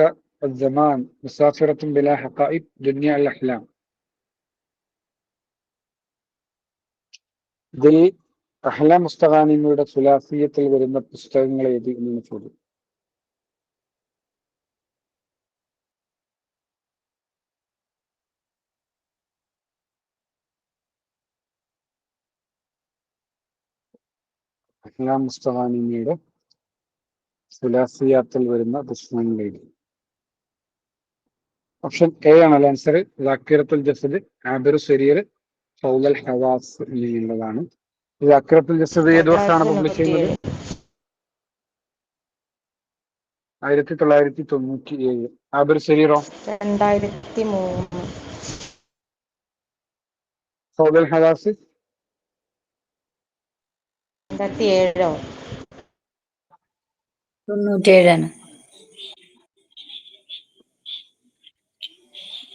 الزمان مسافرة بلا حقائب دنيا الأحلام. ഇതിൽ അഹ്ലാം മുസ്തഗാനിമിയുടെ സുലാസിയത്തിൽ വരുന്ന പുസ്തകങ്ങൾ ഏത് എന്നാണ് ചോദ്യം. അഹ്ലാം മുസ്തഗാനിമിയുടെ സുലാസിയാത്തിൽ വരുന്ന പുസ്തകങ്ങൾ ഏത്? ഓപ്ഷൻ എ ആണല്ലോ ആൻസർ. ദാക്കിറത്തുൽ ജസദ് ആബിറു സരീർ ഫൗദുൽ ഹവാസ് എന്നുള്ളതാണ്. ദാക്കിറത്തുൽ ജസദ് ഏത് വർഷമാണ് പബ്ലിഷ് ചെയ്യുന്നത്? 1997. ആബിറു സരീറോ? 2003. ഫൗദുൽ ഹവാസ് 2007. 97.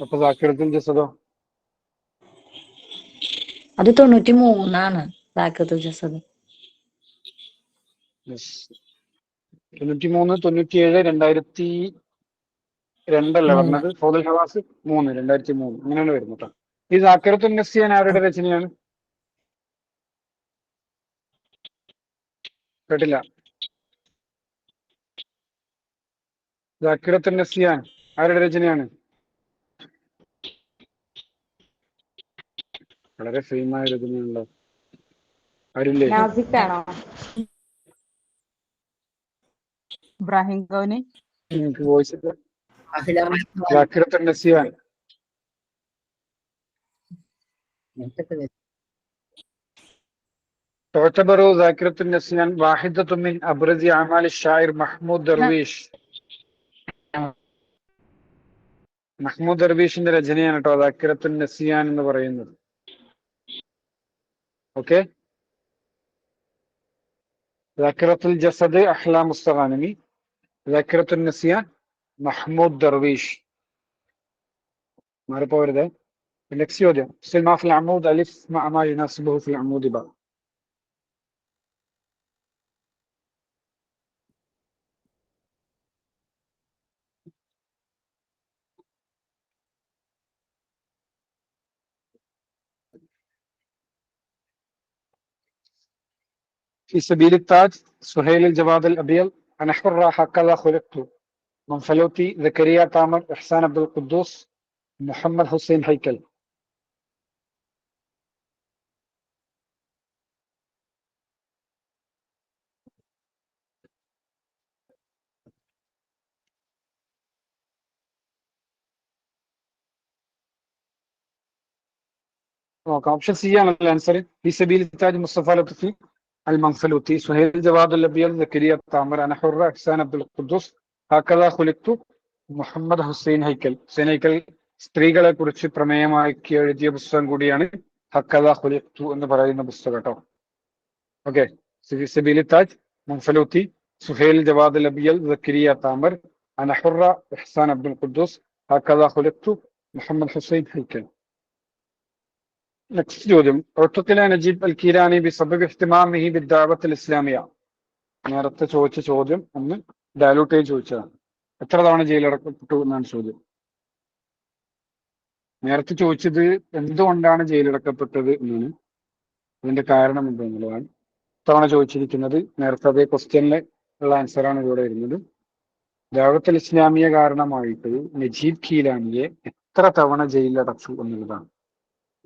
അപ്പൊ ദാക്കിറത്തുൽ ജസദോ? അത് 93 ദാക്കിറത്തുൽ ജസദ്. 93, 97, 2002 പറഞ്ഞത്. ഫൗദുൽ ഹവാസ് 3, 2003 അങ്ങനെയാണ് വരുന്നത് കേട്ടോ. ഈ ദാക്കിറത്തുൽ നിസ്യാൻ ആരുടെ രചനയാണ്? കേട്ടില്ല. ദാക്കിറത്തുൽ നിസ്യാൻ ആരുടെ രചനയാണ്? വളരെ ഫെയിമായ രചനയാണല്ലോ. ആരില്ലേ? നാസിക്കാണോ? ഇബ്രാഹിം കൗനി. നിങ്ങൾക്ക് വോയിസ് ദാക്കിറത്തുൽ നിസ്യാൻ. تعتبر ذاكرة النسيان واحدة من أبرز أعمال الشاعر محمود درويش. മഹ്മൂദ് ദർവീഷിന്റെ രചനയാണ് കേട്ടോ ദാക്കിറത്തുൽ നസിയാൻ എന്ന് പറയുന്നത്. ഓക്കെ, ദാക്കിറത്തുൽ ജസദ് അഹ്ലാം മുസ്തഗാനിമി, ദാക്കിറത്തുൽ നസിയാൻ മഹ്മൂദ് ദർവീഷ്. മാറിപ്പോവരുത്. നെക്സ്റ്റ് ചോദ്യം. സിൽമാ ഫിൽ അമൂദ് അലിഫ് മഅ മാ യുനാസിബുഹു ഫിൽ അമൂദി ബ. في سبيل التاج سهيل الجواد الأبيض أنا حرة هكذا خلقت. منفلوطي زكريا تامر إحسان عبد القدوس محمد حسين هيكل. ഓപ്ഷൻ സി ആണല്ലോ ആൻസർ. في سبيل التاج مصطفى لطفي المنفلوطي سهيل الجواد الأبيض زكريا تامر أنا حرة إحسان عبد القدوس هكذا خلقت മുഹമ്മദ് ഹുസൈൻ ഹൈക്കൽ. ഹുസൈൻ ഹൈക്കൽ സ്ത്രീകളെ കുറിച്ച് പ്രമേയമാക്കി എഴുതിയ പുസ്തകം കൂടിയാണ് ഹക്കദാ ഖുലിഖ്തു എന്ന് പറയുന്ന പുസ്തകം കേട്ടോ. ഓക്കെ, സബീൽ താജ്, മുൻഫലൂത്തി, സുഹൈൽ ജവാദ് അബിയൽ, സക്കരിയ താമർ, അന ഹുറ, ഇഹ്സാൻ അബ്ദുൽ ഖുദ്ദൂസ്, ഹക്കദാ ഖുലിഖ്തു മുഹമ്മദ് ഹുസൈൻ ഹൈക്കൽ. നെക്സ്റ്റ് ചോദ്യം. ഉഅ്തഖില നജീബ് അൽ കീരാനി ബിസബബി ഇഹ്തിമാമിഹി ബിദ്ദഅവത്തിൽ ഇസ്ലാമിയ. നേരത്തെ ചോദിച്ച ചോദ്യം ഒന്ന് ഡയലൂട്ട് ചെയ്ത് ചോദിച്ചതാണ്. എത്ര തവണ ജയിലടക്കപ്പെട്ടു എന്നാണ് ചോദ്യം. നേരത്തെ ചോദിച്ചത് എന്തുകൊണ്ടാണ് ജയിലടക്കപ്പെട്ടത് എന്നാണ്, അതിന്റെ കാരണം എന്താണെന്നുള്ളതാണ്. തവണ ചോദിച്ചിരിക്കുന്നത് നേരത്തെ അതേ ക്വസ്റ്റ്യനിലെ ഉള്ള ആൻസറാണ് ഇവിടെ വരുന്നത്. ദഅവത്തുൽ ഇസ്ലാമിയ കാരണമായിട്ട് നജീബ് കീലാനിയെ എത്ര തവണ ജയിലിലടച്ചു എന്നുള്ളതാണ്.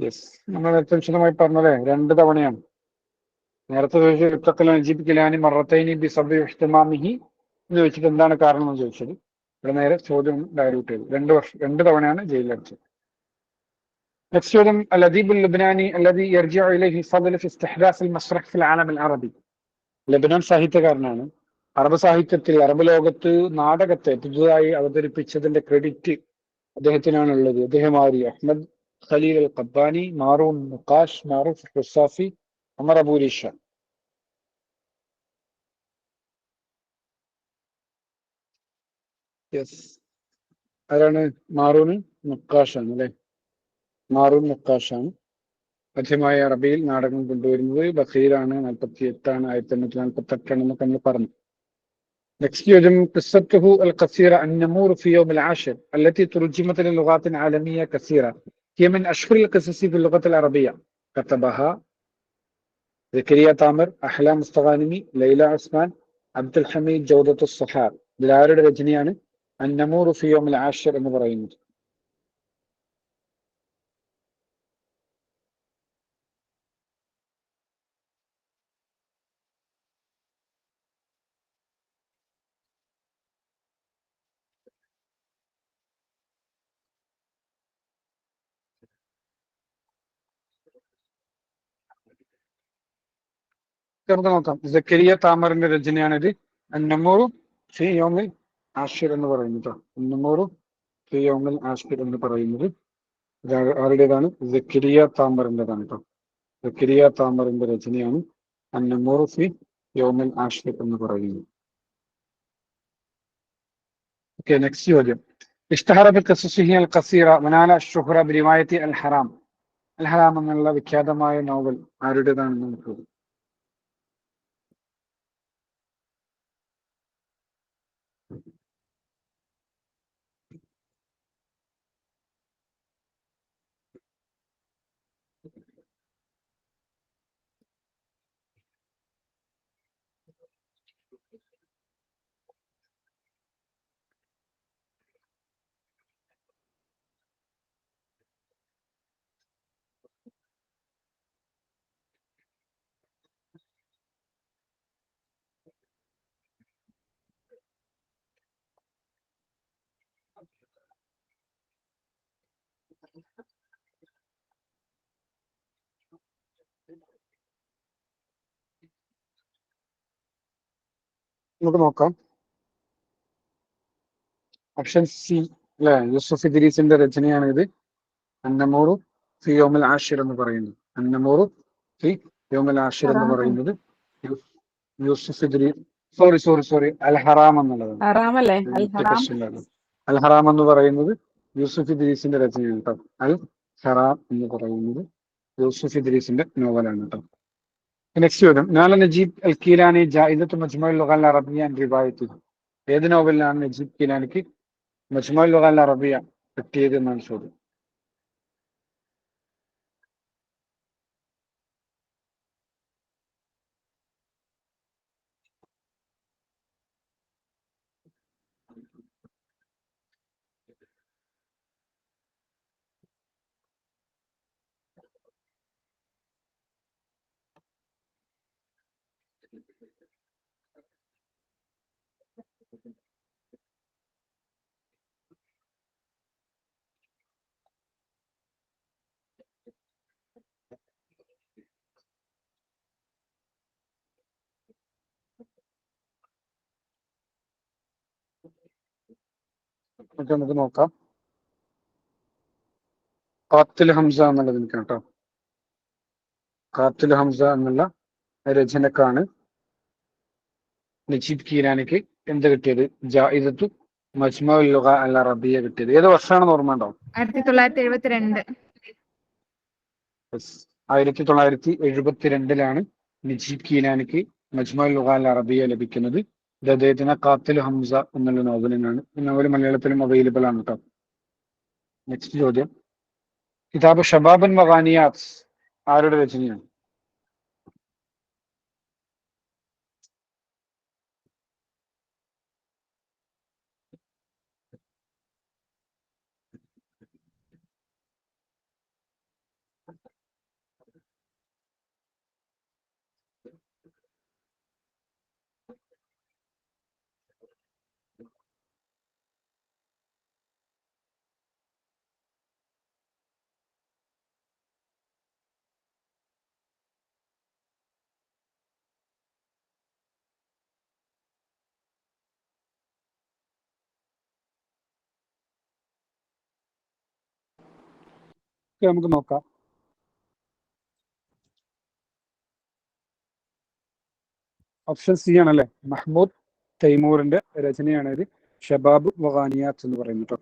യെസ്, നമ്മൾ നേരത്തെ വിശദമായി പറഞ്ഞതേ 2 തവണയാണ്. നേരത്തെ ചോദിച്ചത് നജീബ് കിലാനി മറത്തൈനി ബി സബി ഇഹ്തിമാമിഹി എന്ന് ചോദിച്ചിട്ട് എന്താണ് കാരണം എന്ന് ചോദിച്ചത്. ഇവിടെ നേരെ ചോദ്യം ഡയറക്റ്റ് ചെയ്തു. 2 തവണയാണ് ജയിലിലടച്ചത്. നെക്സ്റ്റ് ചോദ്യം, അൽ അദീബുൽ ലുബ്നാനി അല്ലദീ യർജിഉ ഇലൈഹി ഫദ്ൽ ഫി ഇസ്തിഹ്ദാസ് അൽ മസ്റഹ് ഫിൽ ആലം അൽ അറബി. ലബനാൻ സാഹിത്യകാരനാണ്. അറബ് സാഹിത്യത്തിൽ, അറബ് ലോകത്ത് നാടകത്തെ പുതുതായി അവതരിപ്പിച്ചതിന്റെ ക്രെഡിറ്റ് അദ്ദേഹത്തിനാണുള്ളത്. അദ്ദേഹം ആര്? അഹ്മദ് ഖലീൽ അൽ ഖബ്ബാനി, മാറൂൻ നഖാഷ്, മാറൂഫ് റുസാഫി, അമർ അബൂ ലിഷ. യെസ്, ആരാണ്? മാറൂൻ നഖാഷാണ് അല്ലെ? മാറൂൻ നഖാഷാണ് ആദ്യമായ അറബിയിൽ നാടകം കൊണ്ടുവരുന്നത്. ബഖീലാണ്, 48ആണ്, 1848 നമ്മൾ പറഞ്ഞു. നെക്സ്റ്റ് ചോദ്യം, قصته القصيرة النمور في يوم العاشر التي ترجمت للغات عالمية كثيرة هي من أشهر القصص في اللغة العربية. كتبها زكريا تامر, أحلام مستغانمي, ليلى عثمان, عبد الحميد جودة الصحار. ഇതിലാരുടെ രചനയാണ് അന്നമൂർ ഫി യൗമിൽ ആഷിർ എന്ന് പറയുന്നത്? നമുക്ക് നോക്കാം. സക്കരിയ താമറിന്റെ രചനയാണിത്, അന്നമൂറു ഫി യൗമിൽ ആഷിർ എന്ന് പറയുന്നത്. അന്നമൂറു ഫി യൗമിൽ ആഷിർ എന്ന് പറയുന്നത് ആരുടേതാണ്? സക്കരിയ താമറിൻ്റെതാണ് കേട്ടോ. സക്കരിയ താമറിന്റെ രചനയാണ് അന്നമൂറു ഫി യൗമിൽ ആഷിർ എന്ന് പറയുന്നത്. ഓക്കെ, നെക്സ്റ്റ് ചോദ്യം, ഇഷ്തഹറ ബിഖിസ്സസിഹി അൽ ഖസീറ വനാല അശ്ശുഹ്റ ബിരിവായത്തി അൽ ഹറാം. അൽ ഹറാം എന്നുള്ള വിഖ്യാതമായ നോവൽ ആരുടേതാണെന്ന് നമുക്ക് നോക്കാം. ഓപ്ഷൻ സി അല്ലെ, യൂസുഫ് ഇദ്രീസിന്റെ രചനയാണ് ഇത്, അന്നമൂറു ഫി യൗമിൽ ആഷിർ എന്ന് പറയുന്നത്. അന്നമൂറു ഫി യൗമിൽ ആഷിർ എന്ന് പറയുന്നത് യൂസുഫ് ഇദ്രീസ്. സോറി, അൽ ഹറാം എന്നുള്ളതാണ്. ഹറാമല്ലേ? അൽ ഹറാം. അൽ ഹറാം എന്ന് പറയുന്നത് യൂസുഫ് ഇദ്രീസിന്റെ രചനയാണ് കേട്ടോ. അൽ ഹറാം എന്ന് പറയുന്നത് യൂസുഫ് ഇദ്രീസിന്റെ നോവലാണ് കേട്ടോ. നെക്സ്റ്റ് ചോദ്യം, നാല നജീബ് അൽ കീലാനി ജായിദത്തു മജ്മുഉൽ ലുഗ അൽ അറബിയ്യ അൻ റിവായത്തി. ഏത് നോവലിലാണ് നജീബ് കീലാനിക്ക് മജ്മുഉൽ ലുഗ അൽ അറബിയ്യ കിട്ടിയത് എന്നാണ് ചോദ്യം. നമുക്ക് നോക്കാം. ഖാത്തിൽ ഹംസ എന്നുള്ളത് എനിക്ക് കേട്ടോ. ഖാത്തിൽ ഹംസ എന്നുള്ള രചനക്കാണ് നജീബ് കീലാനിക്ക് എന്ത് കിട്ടിയത്? ജായിദത്തു മജ്മുഉൽ ലുഗ അൽ അറബിയ്യ കിട്ടിയത്. ഏത് വർഷമാണെന്ന് ഓർമ്മ ഉണ്ടോ? 1972. 1972 നജീബ് കീലാനിക്ക് മജ്മുഉൽ ലുഗ അൽ അറബിയ്യ ലഭിക്കുന്നത്. ഇത് അദ്ദേഹത്തിന് ഖാത്തിൽ ഹംസ എന്നുള്ള നോവലിനാണ്. ഈ നോവൽ മലയാളത്തിലും അവൈലബിൾ ആണ് കേട്ടോ. നെക്സ്റ്റ് ചോദ്യം, കിതാബ് ഷബാബൻ വഗാനിയാത്ത് ആരുടെ രചനയാണ്? നമുക്ക് നോക്കാം. ഓപ്ഷൻ സി ആണല്ലേ, മഹ്മൂദ് തൈമൂറിന്റെ രചനയാണ് ഇത് ഷബാബ് വഗാനിയാത്ത് എന്ന് പറയുന്നത്.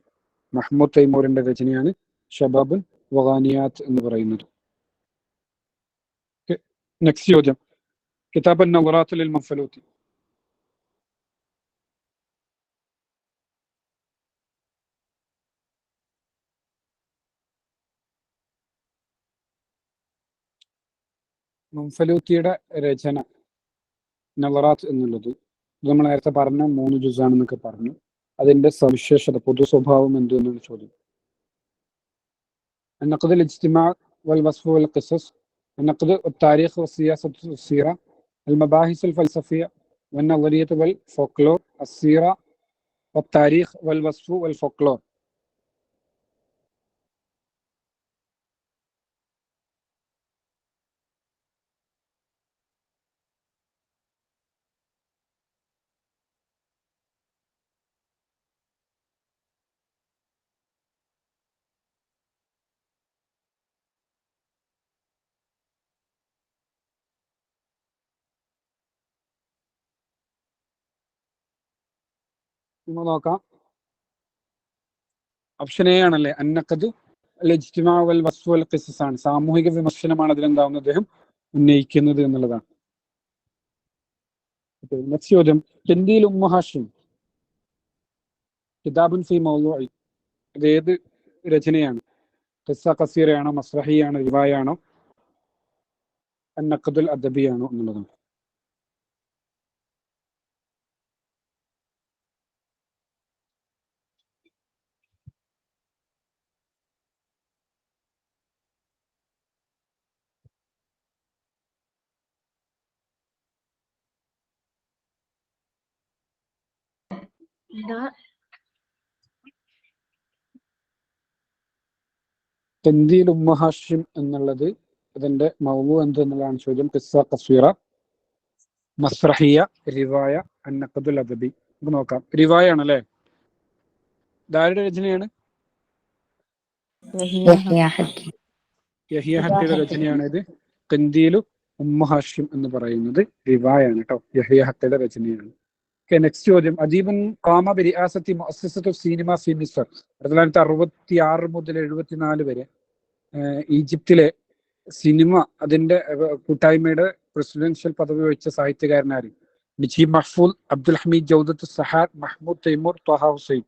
മഹ്മൂദ് തൈമൂറിന്റെ രചനയാണ് ഷബാബ് വഗാനിയാത്ത് എന്ന് പറയുന്നത്. നെക്സ്റ്റ് ചോദ്യം, കിതാബ് അൻ-നവറാത്ത് ലിൽ മൻഫലൂത്തി. മൻഫലൂത്തിയുടെ രചന നവറാത്ത് എന്നുള്ളത് നമ്മൾ നേരത്തെ പറഞ്ഞ 3 ജുസാണെന്നൊക്കെ പറഞ്ഞു. അതിന്റെ സവിശേഷത, പൊതു സ്വഭാവം എന്ത് എന്നാണ് ചോദ്യം. النقد الاجتماع والوصف والقصص، النقد التاريخ والسياسة والسيرة، المباحث الفلسفية والنظرية والفولكلور، السيرة والتاريخ والوصف والفولكلور. നമ്മൾ നോക്കാം. ഓപ്ഷൻ എ ആണല്ലേ, അന്നഖദ് അൽ ഇജ്തിമാ വൽ വസ്ഫ് വൽ ഖിസസ് ആണ്. സാമൂഹിക വിമർശനമാണ് അതിലെന്താവുന്നത്, അദ്ദേഹം ഉന്നയിക്കുന്നത് എന്നുള്ളതാണ്. നെക്സ്റ്റ് ചോദ്യം, തൻദീൽ ഉമ്മു ഹാഷിം കിതാബുൻ ഫീ മൗളൂഇ, ഇത് ഏത് രചനയാണ്? ഖിസ്സ ഖസീറയാണോ, മസ്റഹിയാണോ, റിവായാണോ, അന്നഖദുൽ അദബിയാണോ എന്നുള്ളതാണ്. തൻദീൽ ഉമ്മു ഹാഷിം എന്നുള്ളത് ഇതിന്റെ മൗളു എന്ത് എന്നുള്ളതാണ് ചോദ്യം. ഖിസ്സ ഖസീറ, മസ്റഹിയ, റിവായ, അന്നഖദുൽ അദബി. നമുക്ക് നോക്കാം. റിവായ ആണല്ലേ. ഇതാരുടെ രചനയാണ്? യഹിയ ഹത്തിയുടെ രചനയാണ് ഇത്. തൻദീലു ഉമ്മു ഹാഷിം എന്ന് പറയുന്നത് റിവായാണ് കേട്ടോ, യഹിയ ഹത്തിയുടെ രചനയാണ്. നെക്സ്റ്റ് ചോദ്യം, അദീബുൻ ഖാമ ബിരിആസത്തി മുഅസ്സിസത്തു സിനിമ ഫി മിസ്ർ, 1966 മുതൽ 74 വരെ ഈജിപ്തിലെ സിനിമ അതിന്റെ കൂട്ടായ്മയുടെ പ്രസിഡൻഷ്യൽ പദവി വഹിച്ച സാഹിത്യകാരനാണ്. നജീബ് മഹ്ഫൂൽ, അബ്ദുൽ ഹമീദ് ജൗദത്ത് സഹാർ, മഹ്മൂദ് തൈമൂർ, ത്വഹ ഹുസൈൻ.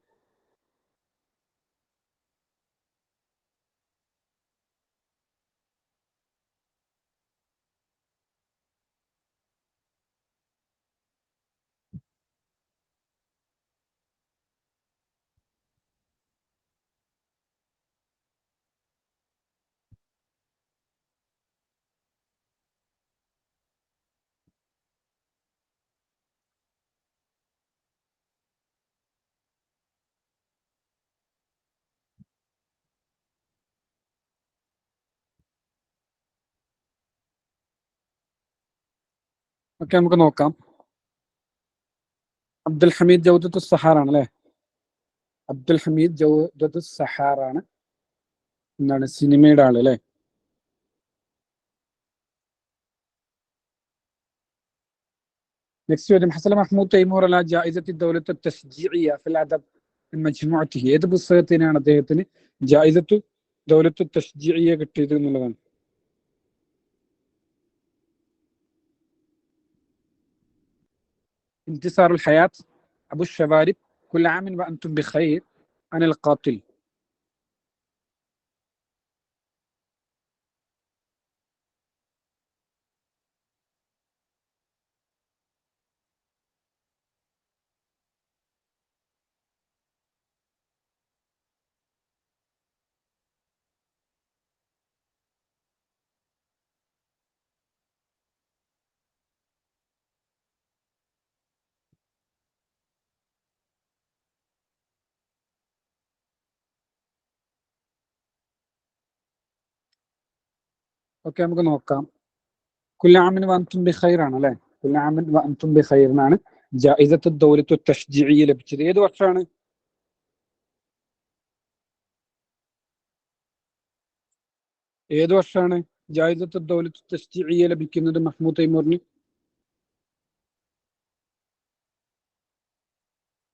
ഓക്കെ, നമുക്ക് നോക്കാം. അബ്ദുൽ ഹമീദ് ജൗദത്ത് സഹാർ ആണ് അല്ലെ. അബ്ദുൽ ഹമീദ് ജൗദത്ത് സഹാർ ആണ് എന്താണ് സിനിമയുടെ ആള് അല്ലെ. നെക്സ്റ്റ് ചോദ്യം, ഹസൻ മഹ്മൂദ് തൈമൂർ അല ജായിസത്തി ദൗലത്ത് തശ്ജീഇയ ഫിൽ അദബ് മിൻ മജ്മുഅത്തിഹി, ഏത് പുസ്തകത്തിനാണ് അദ്ദേഹത്തിന് ജായിസത്തു ദൗലത്ത് തശ്ജീഇയ കിട്ടിയത് എന്നുള്ളതാണ്. ഇന്തിസാറുൽ ഹയാത്ത്, അബു ഷവാരിബ്, കുൽ ആമിൻ വഅൻതും ബിഖൈർ, അനിൽ ഖാതിൽ. ഓക്കെ, നമുക്ക് നോക്കാം. കുൽ ആമിൻ വഅൻതും ബിഖൈർ ആണ് അല്ലെ. കുൽ ആമിൻ വഅൻതും ബിഖൈറിനാണ് ജായിസത്തു ദൗലത്തു തശ്ജീഇയ ലഭിച്ചത്. ഏത് വർഷമാണ്? ഏത് വർഷമാണ് ജായിദത്ത് ദൗലത്ത് തശ്ജീഇയ്യ ലഭിക്കുന്നത് മഹ്മൂദ് തൈമൂറിന്?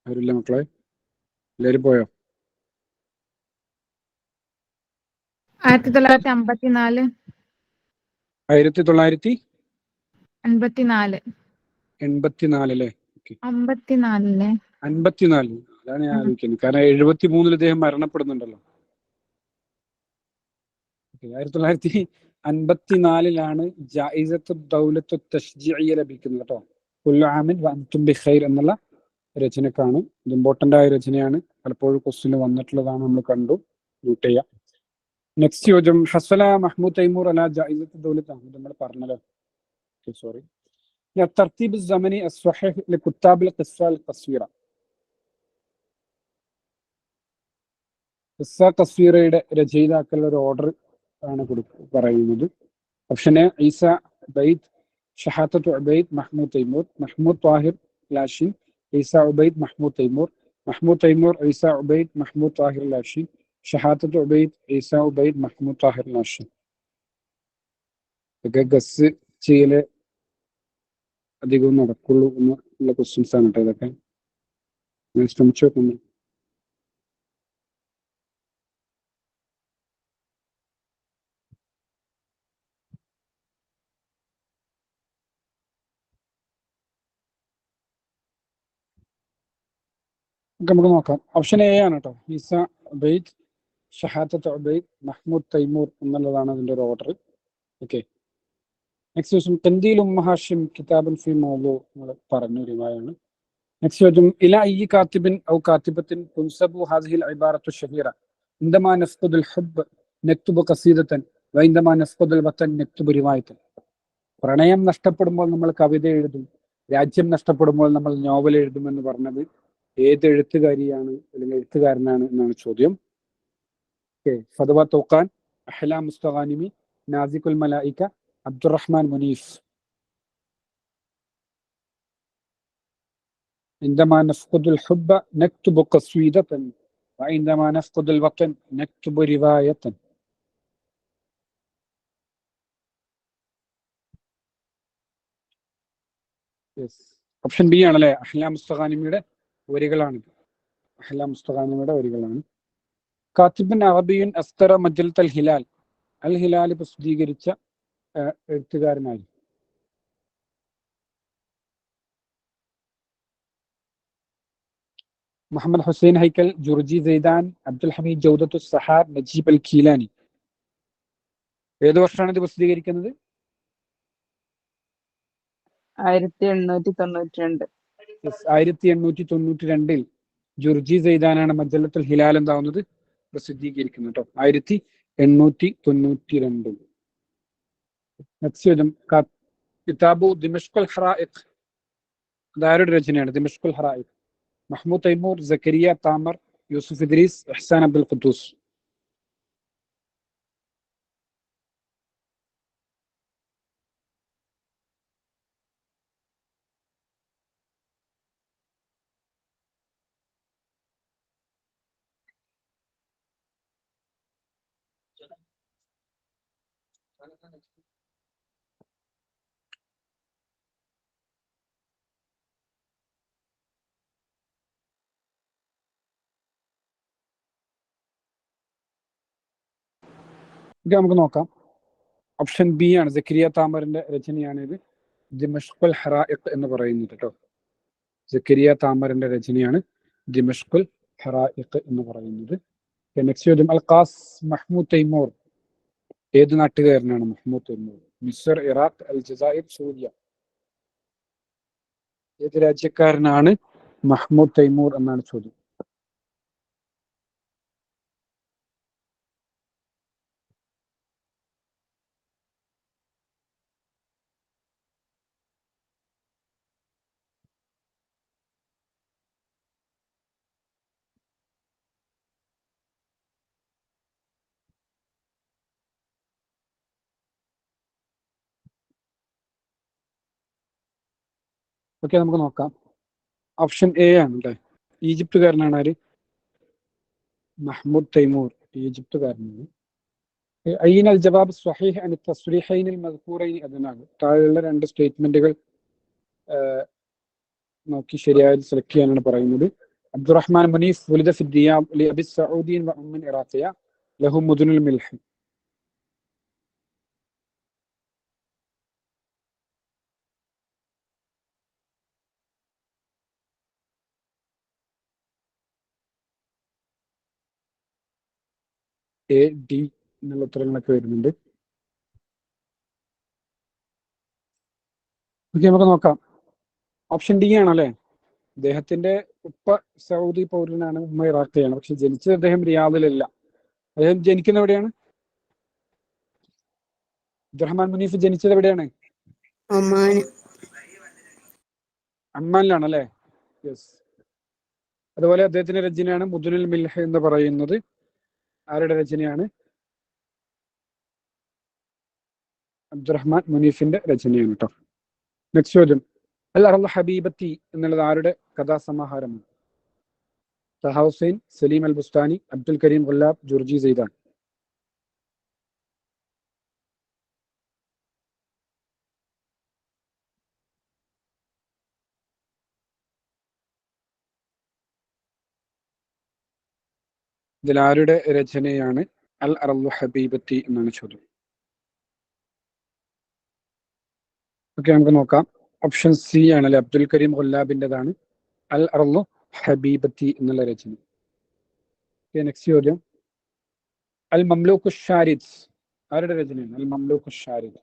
ആരില്ല മക്കളെ, എല്ലാവരും പോയോ? 1954. 1984 84. അല്ലേ? ഓക്കെ, 54. 54. അതാണ് ഞാൻ ആലോചിക്കുന്നത്. കാരണം 73 ഇദ്ദേഹം മരണപ്പെടുന്നുണ്ടല്ലോ. 1954 ജായിസത്ത് ദൗലത്ത് തശ്ജീഇയ്യ ലഭിക്കുന്നത് കേട്ടോ. കുല്ലു ആമിൻ വഅൻതും ബിഖൈർ എന്നുള്ള രചനക്കാണ്. ഇത് ഇമ്പോർട്ടന്റ് ആയ രചനയാണ്, പലപ്പോഴും ക്വസ്റ്റ്യന് വന്നിട്ടുള്ളതാണ്, നമ്മൾ കണ്ടു. നോട്ട് ചെയ്യാം. നെക്സ്റ്റ് ചോദ്യം, ഹസല മഹ്മൂദ് തൈമൂർ അല ജായിസത്ത് ദൗലത്ത്. നമ്മൾ പറഞ്ഞല്ലോ, സോറി. തർത്തീബ് الزمني الصحيح لكتاب القصة القصيرة. ഖിസ്സ ഖസ്വീറയുടെ രചയിതാക്കളുടെ ഒരു ഓർഡർ ആണ് പറയുന്നത്. Option A Isa Ubayd, Shehata Ubayd, Mahmoud Taymour, Mahmoud Tahir Lashin, Isa Ubayd, Mahmoud Taymour, Mahmoud Taymour, Isa Ubayd, Mahmoud Tahir Lashin, Shehata Ubayd, Isa Ubayd, Mahmoud Tahir Lashin. ഇതൊക്കെ guess ചെയ്യല് അധികവും നടക്കുള്ളൂ എന്നുള്ള questions ആണ് കേട്ടോ. ഇതൊക്കെ ഞാൻ ശ്രമിച്ചു നോക്കുന്നു. നമുക്ക് നോക്കാം. ഓപ്ഷൻ എ ആണ് കേട്ടോ, Isa Ubayd, Shehata Ubayd, Mahmoud Taimur എന്നുള്ളതാണ് അതിന്റെ ഒരു ഓർഡർ. ഓക്കെ, നെക്സ്റ്റ് ക്വസ്റ്റ്യൻ, തൻദീൽ ഹാഷിം കിതാബുൻ ഫി മൗളു നമ്മൾ പറഞ്ഞു റിവായാണ്. നെക്സ്റ്റ് ചോദ്യം, ഇല അയ്യി കാത്തിബിൻ ഔ കാത്തിബത്തിൻ തുൻസബു ഹാദിഹിൽ ഇബാറത്തു ഷഹീറ ഇൻദമാ നഫ്ഖുദുൽ ഹുബ്ബ് നക്തുബു ഖസീദതൻ വഇൻദമാ നഫ്ഖുദുൽ വതൻ നക്തുബു റിവായതൻ. പ്രണയം നഷ്ടപ്പെടുമ്പോൾ നമ്മൾ കവിത എഴുതും, രാജ്യം നഷ്ടപ്പെടുമ്പോൾ നമ്മൾ നോവൽ എഴുതുമെന്ന് പറഞ്ഞത് ഏത് എഴുത്തുകാരിയാണ് അല്ലെങ്കിൽ എഴുത്തുകാരനാണ് എന്നാണ് ചോദ്യം. ഫദ്വ തൗഖാൻ, അഹ്ലാം മുസ്തഗാനിമി, നാസിഖുൽ മലായിക, അബ്ദുറഹ്മാൻ മുനീഫ്. عندما نفقد الحب نكتب قصيدة وعندما نفقد الوطن نكتب رواية. ഓപ്ഷൻ ബി ആണല്ലേ, അഹ്ലാം മുസ്തഗാനിമിയുടെ വരികളാണ്. അഹ്ലാം മുസ്തഗാനിമിയുടെ വരികളാണ്. കാത്തിബുൻ അറബിയുൻ അസ്തറ മജലത്ത് അൽ ഹിലാൽ, അൽ ഹിലാൽ പ്രസിദ്ധീകരിച്ച എഴുത്തുകാരനായി. മുഹമ്മദ് ഹുസൈൻ ഹൈക്കൽ, ജുർജി സൈദാൻ, അബ്ദുൽ ഹമീദ് ജൗദത്തു സഹാർ, നജീബ് അൽ കീലാനി. ഏത് വർഷമാണ് ഇത് പ്രസിദ്ധീകരിക്കുന്നത്? 1892. 1892 ജുർജി സൈദാനാണ് മജല്ലത്തുൽ ഹിലാൽ എന്താവുന്നത് പ്രസിദ്ധീകരിക്കുന്നത് കേട്ടോ. 1892. നെക്സ്റ്റ് ചോദ്യം, കിതാബു ദിമഷ്കുൽ ഹറായിഖ് അതാരുടെ രചനയാണ്? ദിമഷ്കുൽ ഹറായിഖ് മഹ്മൂദ് തൈമൂർ, സക്കരിയ താമർ, യൂസുഫ് ഇദ്രീസ്, ഇഹ്സാൻ അബ്ദുൽ ഖുദ്ദൂസ്. ഇത് നമുക്ക് നോക്കാം. ഓപ്ഷൻ ബി ആണ്, സക്കരിയ താമറിന്റെ രചനയാണ് ഇത് ദിമഷ്കുൽ ഹറായിഖ് എന്ന് പറയുന്നത് കേട്ടോ. സക്കരിയ താമറിന്റെ രചനയാണ് ദിമഷ്കുൽ ഹറായിഖ് എന്ന് പറയുന്നത്. നെക്സ്റ്റ് ചോദ്യം, അൽഖാസ് മഹ്മൂദ് തൈമൂർ ഏത് നാട്ടുകാരനാണ്? മഹ്മൂദ് തൈമൂർ മിസ്ർ, ഇറാഖ്, അൽ ജസായിർ, സൂര്യ. ഏത് രാജ്യക്കാരനാണ് മഹ്മൂദ് തൈമൂർ എന്നാണ് ചോദ്യം. ഓക്കെ, നമുക്ക് നോക്കാം. ഓപ്ഷൻ എ ആണ് അല്ലേ, ഈജിപ്തുകാരനാണ് ആര്? മഹ്മൂദ് തൈമൂർ ഈജിപ്തുകാരനാണ്. അയ്യൻ അൽ ജവാബ് സ്വഹീഹ് അൻ തസ്രീഹൈനിൽ മദ്കൂറൈനി അതിനാണ് താഴെയുള്ള രണ്ട് സ്റ്റേറ്റ്മെന്റുകൾ നോക്കി ശരിയായത് സെലക്ട് ചെയ്യാനാണ് പറയുന്നത്. അബ്ദുറഹ്മാൻ മുനീഫ് വുലിദ ഫി ദിയാബ് ലിഅബി സഊദിൻ വ ഉമ്മിൻ ഇറാഖിയ ലഹു മുദുനുൽ മിൽഹ്. എ ഡി എന്നുള്ള ഉത്തരങ്ങളൊക്കെ വരുന്നുണ്ട്. ഓക്കെ, നമുക്ക് നോക്കാം. ഓപ്ഷൻ ഡി ആണല്ലേ. അദ്ദേഹത്തിന്റെ ഉപ്പ സൗദി പൗരനാണ്, ഉമ്മ ഇറാഖിയാണ്. പക്ഷെ ജനിച്ചത് അദ്ദേഹം റിയാദിലല്ല. അദ്ദേഹം ജനിക്കുന്ന എവിടെയാണ്? അബ്ദുറഹ്മാൻ മുനീഫ് ജനിച്ചത് എവിടെയാണ്? അമ്മാനിലാണ് അല്ലേ? യെസ്. അതുപോലെ അദ്ദേഹത്തിന്റെ രചനയാണ് മുദുനുൽ മിൽഹ് എന്ന് പറയുന്നത്. ആരുടെ രചനയാണ്? അബ്ദുറഹ്മാൻ മുനീഫിന്റെ രചനയാണ് കേട്ടോ. നെക്സ്റ്റ് ചോദ്യം, അൽ അർള് ഹബീബത്തി എന്നുള്ളത് ആരുടെ കഥാസമാഹാരമാണ്? തഹ ഹുസൈൻ, സലീം അൽ ബുസ്താനി, അബ്ദുൽ കരീം ഗുല്ലാബ്, ജുർജി സൈദാൻ. ഇതിൽ ആരുടെ രചനയാണ് അൽ അർള് ഹബീബത്തി എന്നാണ് ചോദ്യം. ഓക്കെ, നമുക്ക് നോക്കാം. ഓപ്ഷൻ സി ആണല്ലേ, അബ്ദുൽ കരീം ഗുല്ലാബിൻ്റെതാണ് അൽ അർള് ഹബീബത്തി എന്നുള്ള രചന. നെക്സ്റ്റ് ചോദ്യം, അൽ മംലൂക്ക് ഷാരിദ് ആരുടെ രചനയാണ്? അൽ മംലൂക്ക് ഷാരിദ്.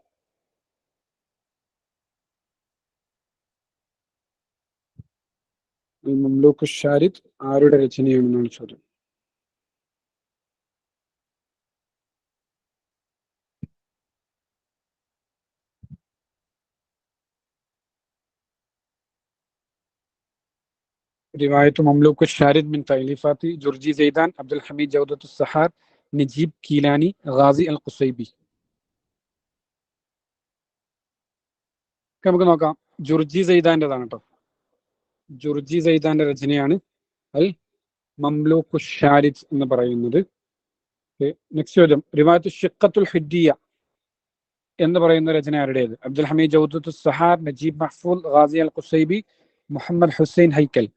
അൽ മംലൂക്ക് ഷാരിദ് ആരുടെ രചനയാണെന്നാണ് ചോദ്യം. റിവായത്ത് മംലൂക്ക് ഷാരിദ് മിൻ തഅലീഫാത്തി ജുർജി സൈദാൻ, അബ്ദുൽ ഹമീദ് ജൗദത്തു സഹാർ, നജീബ് കീലാനി, ഗാസി അൽ ഖുസൈബി. നമുക്ക് നോക്കാം. ജുർജി സൈദാന്റെതാണ് കേട്ടോ. ജുർജി സൈദാന്റെ രചനയാണ് അൽ മംലൂക്ക് ഷാരിദ് എന്ന് പറയുന്നത്. നെക്സ്റ്റ് ചോദ്യം, റിവായത്ത് ഷിഖത്തുൽ ഹിദ്ദിയ എന്ന് പറയുന്ന രചന ആരുടേത്? അബ്ദുൽ ഹമീദ് ജൗദത്തു സഹാർ, നജീബ് മഹ്ഫൂൽ, ഗാസി അൽ ഖുസൈബി, മുഹമ്മദ് ഹുസൈൻ ഹൈക്കൽ.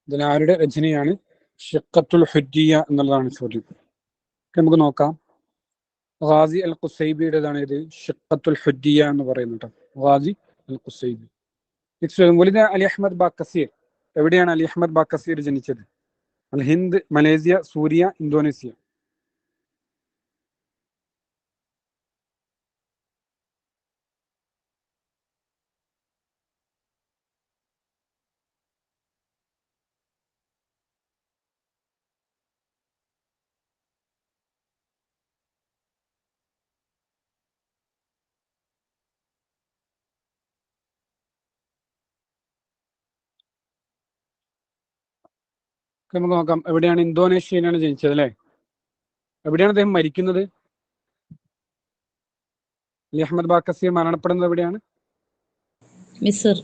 ഇതിൽ ആരുടെ രചനയാണ് ഷിഖത്തുൽ ഹിദ്ദിയ എന്നുള്ളതാണ് ചോദ്യം. നമുക്ക് നോക്കാം. ഗാസി അൽ ഖുസൈബിയുടേതാണ് ഇത് ഷിഖത്തുൽ ഹിദ്ദിയ എന്ന് പറയുന്നത്. ഗാസി അൽ ഖുസൈബി. നെക്സ്റ്റ് ചോദ്യം, വലിദ അലി അഹ്മദ് ബാക്കസീർ എവിടെയാണ് അലി അഹ്മദ് ബാക്കസീർ ജനിച്ചത്? അൽ ഹിന്ദ്, മലേഷ്യ, സൂര്യ, ഇന്തോനേഷ്യ. നമുക്ക് നോക്കാം. എവിടെയാണ്? ഇന്തോനേഷ്യയിലാണ് ജനിച്ചത് അല്ലെ. എവിടെയാണ് അദ്ദേഹം മരിക്കുന്നത്? അലി അഹ്മദ് ബാക്കസീർ മരണപ്പെടുന്നത് എവിടെയാണ്? മിസർ.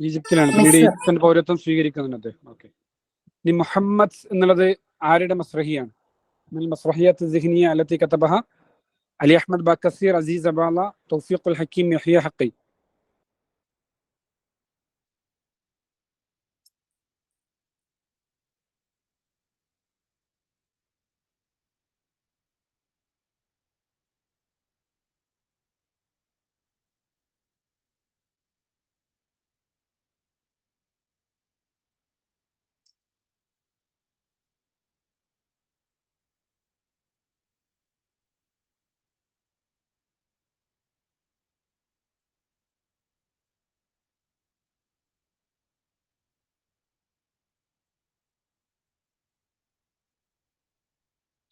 ഈജിപ്തിലാണ്. പിന്നീട് ഈജിപ്ഷ്യൻ പൗരത്വം സ്വീകരിക്കുന്നുണ്ട് അദ്ദേഹം. ഓക്കെ, ഇനി മുഹമ്മദ് എന്നുള്ളത് ആരുടെ മസ്രഹിയാണ്? മസ്രഹിയത്ത് സിഹ്നിയ അല്ലത്തി കതബഹ അലി അഹ്മദ് ബാക്കസീർ, അസീസ് അബാല, തൗഫീഖുൽ ഹക്കീം, യഹ്യ ഹഖി.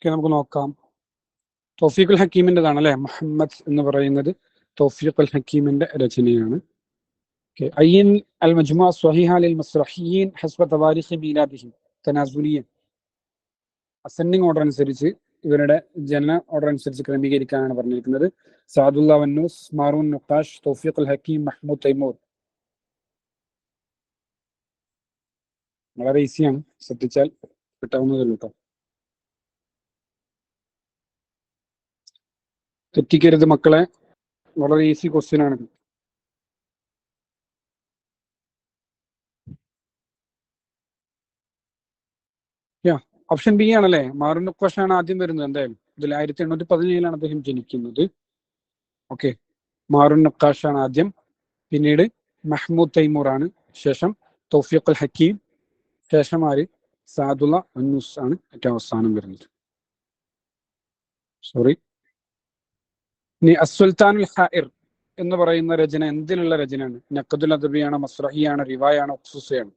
നമുക്ക് നോക്കാം. തൗഫീഖുൽ ഹക്കീമിൻ്റെതാണ് അല്ലെ മുഹമ്മദ് എന്ന് പറയുന്നത്. തൗഫീഖുൽ ഹക്കീമിന്റെ രചനയാണ്. അയ്യൻ അൽ മജ്മുഅ സ്വഹീഹ ലിൽ മസ്റഹിയീൻ ഹസ്ബ തവാരിഖ് മീലാദിഹിം തനാസുലിയൻ. അസെൻഡിങ് ഓർഡർ അനുസരിച്ച് ഇവരുടെ ജനന ഓർഡർ അനുസരിച്ച് ക്രമീകരിക്കാനാണ് പറഞ്ഞിരിക്കുന്നത്. സാദുല്ല വന്നൂസ്, മാറൂൻ നുഖാഷ്, തൗഫീഖ് അൽ ഹക്കീം, മഹ്മൂദ് തൈമൂർ. വളരെ ഈസിയാണ്, ശ്രദ്ധിച്ചാൽ കിട്ടാവുന്നതല്ലോ കേട്ടോ. തെറ്റിക്കരുത് മക്കളെ, വളരെ ഈസി ക്വസ്റ്റ്യൻ ആണ്. ഓപ്ഷൻ ബി ആണല്ലേ, മാറൂൻ നുഖാഷ് ആണ് ആദ്യം വരുന്നത്. എന്തായാലും ഇതിൽ 1817 അദ്ദേഹം ജനിക്കുന്നത്. ഓക്കെ, മാറൂൻ നുഖാഷ് ആണ് ആദ്യം, പിന്നീട് മഹ്മൂദ് തൈമൂർ ആണ്, ശേഷം തൗഫീഖ് അൽ ഹക്കീം, ശേഷം ആര്, സാദുല്ല അന്നൂസ് ആണ് ഏറ്റവും അവസാനം വരുന്നത്. സോറി. ഇനി അസ്സുൽത്താനുൽ ഹാഇർ എന്ന് പറയുന്ന രചന എന്തിലുള്ള രചനയാണ്? നഖ്ദുൽ അദബിയാണ്, മസ്റഹിയാണ്, റിവായാണ്, ഉഖ്സൂസയാണ്?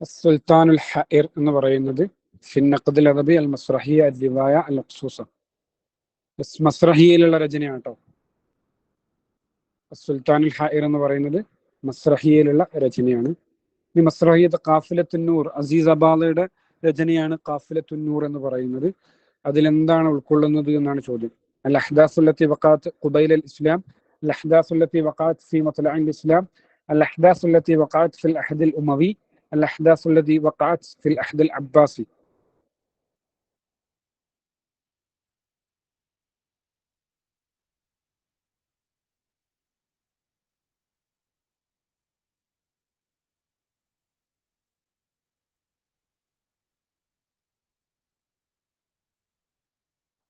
അസ്സുൽത്താനുൽ ഹാഇർ എന്ന് പറയുന്നത് ഫി നഖ്ദുൽ അദബി അൽ മസ്റഹി അൽ റിവായ അൽ ഉഖ്സൂസ, മസ്റഹിയിലുള്ള രചനയാണ് കേട്ടോ. അസ്സുൽത്താനുൽ ഹാഇർ എന്ന് പറയുന്നത് മസ്റഹിയിലുള്ള രചനയാണ്. ഈ മസ്റഹിയത്ത് ഖാഫിലത്തുന്നൂർ, അസീസ് അബാദയുടെ രചനയാണ് ഖാഫിലത്തുന്നൂർ എന്ന് പറയുന്നത്. അതിലെന്താണ് ഉൾക്കൊള്ളുന്നത് എന്നാണ് ചോദ്യം. അൽ അഹ്ദാസുല്ലത്തി വഖഅത്ത് ഖുബൈല അൽ ഇസ്ലാം, അൽ അഹ്ദാസുല്ലത്തി വഖഅത്ത് ഫി മത്ലഇ അൽ ഇസ്ലാം, അൽ അഹ്ദാസുല്ലത്തി വഖഅത്ത് ഫിൽ അഹദ് അൽ ഉമവി, അൽ അഹ്ദാസുല്ലത്തി വഖഅത്ത് ഫിൽ അഹദ് അൽ അബ്ബാസി.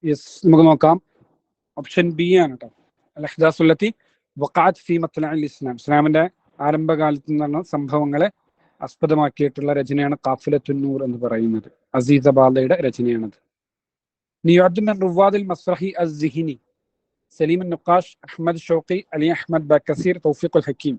യെസ്, നമുക്ക് നോക്കാം. ഓപ്ഷൻ ബി ആണ് കേട്ടോ, അൽ അഹ്ദാസുല്ലത്തി വഖഅത്ത് ഫി മത്ലഇ അൽ ഇസ്ലാം. ഇസ്ലാമിന്റെ ആരംഭകാലത്ത് നിന്നുള്ള സംഭവങ്ങളെ ആസ്പദമാക്കിയിട്ടുള്ള രചനയാണ് ഖാഫിലത്തുന്നൂർ എന്ന് പറയുന്നത്. അസീസ് അബാദയുടെ രചനയാണത്. നിയുഅദ്ദു മിൻ റുവാദിൽ മസ്റഹി അസ്-സിഹ്നി സലീം നുഖാഷ്, അഹ്മദ് ഷൗഖി, അലി അഹ്മദ് ബാക്കസീർ, തൗഫീഖ് അൽ ഹക്കീം.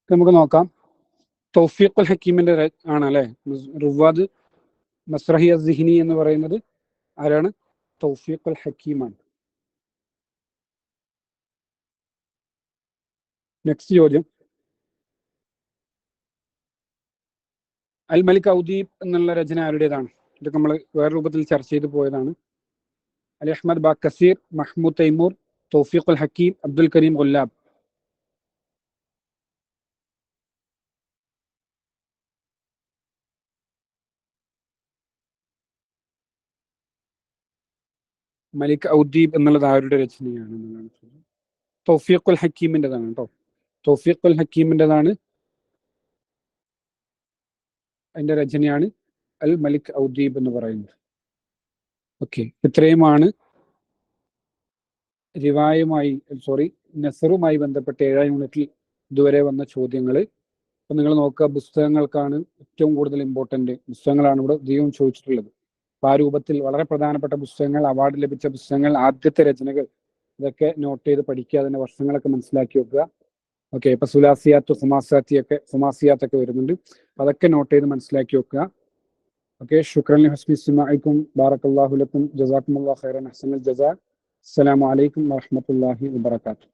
നമുക്ക് നോക്കാം. തൗഫീഖ് അൽ ഹക്കീമിന്റെ ആണ് അല്ലെ റുവാദ് മസ്റഹി അസ്-സിഹ്നി എന്ന് പറയുന്നത്. ആരാണ്? തൗഫീഖ് അൽ ഹക്കീമാണ്. നെക്സ്റ്റ് ചോദ്യം. അൽ മലിക് ഔദീബ് എന്നുള്ള രചന ആരുടേതാണ്? ഇതൊക്കെ നമ്മൾ വേറെ രൂപത്തിൽ ചർച്ച ചെയ്തു പോയതാണ്. അലി അഹ്മദ് ബാക്കസീർ, മഹ്മൂദ് തൈമൂർ, തൗഫീഖ് അൽ ഹക്കീം, അബ്ദുൽ കരീം ഗുല്ലാബ്. മലിക് ഔദീബ് എന്നുള്ളത് ആരുടെ രചനയാണ് എന്നുള്ളതാണ് ചോദ്യം. തൗഫീഖ് അൽ ഹക്കീമിൻ്റെതാണ് കേട്ടോ. തൗഫീഖ് അൽ ഹക്കീമിൻ്റെതാണ്, അതിന്റെ രചനയാണ് അൽ മലിക് ഔദീബ് എന്ന് പറയുന്നത്. ഓക്കെ, ഇത്രയുമാണ് നസറുമായി ബന്ധപ്പെട്ട 7 യൂണിറ്റിൽ ഇതുവരെ വന്ന ചോദ്യങ്ങൾ. അപ്പൊ നിങ്ങൾ നോക്കുക, പുസ്തകങ്ങൾക്കാണ് ഏറ്റവും കൂടുതൽ ഇമ്പോർട്ടന്റ്. പുസ്തകങ്ങളാണ് ഇവിടെ അധികവും ചോദിച്ചിട്ടുള്ളത്. അപ്പൊ ആ രൂപത്തിൽ വളരെ പ്രധാനപ്പെട്ട പുസ്തകങ്ങൾ, അവാർഡ് ലഭിച്ച പുസ്തകങ്ങൾ, ആദ്യത്തെ രചനകൾ, ഇതൊക്കെ നോട്ട് ചെയ്ത് പഠിക്കുക, അതിന്റെ വർഷങ്ങളൊക്കെ മനസ്സിലാക്കി വെക്കുക. ഓക്കെ, ഇപ്പൊ സുലാസിയാത്ത്, ഹുമാസിയാത്തൊക്കെ വരുന്നുണ്ട്. അതൊക്കെ നോട്ട് ചെയ്ത് മനസ്സിലാക്കി വെക്കുക. ഓക്കെ, ശുക്രൻ ഹസ്നി ഇസ്തിമാഇക്കും, ബാറക്കല്ലാഹു ലക്കും, ജസാക്കുമുല്ലാഹു ഖൈറൻ, അഹ്സനൽ ജസാ. അസ്സലാമു അലൈക്കും വറഹ്മത്തുള്ളാഹി വബറകാതുഹു.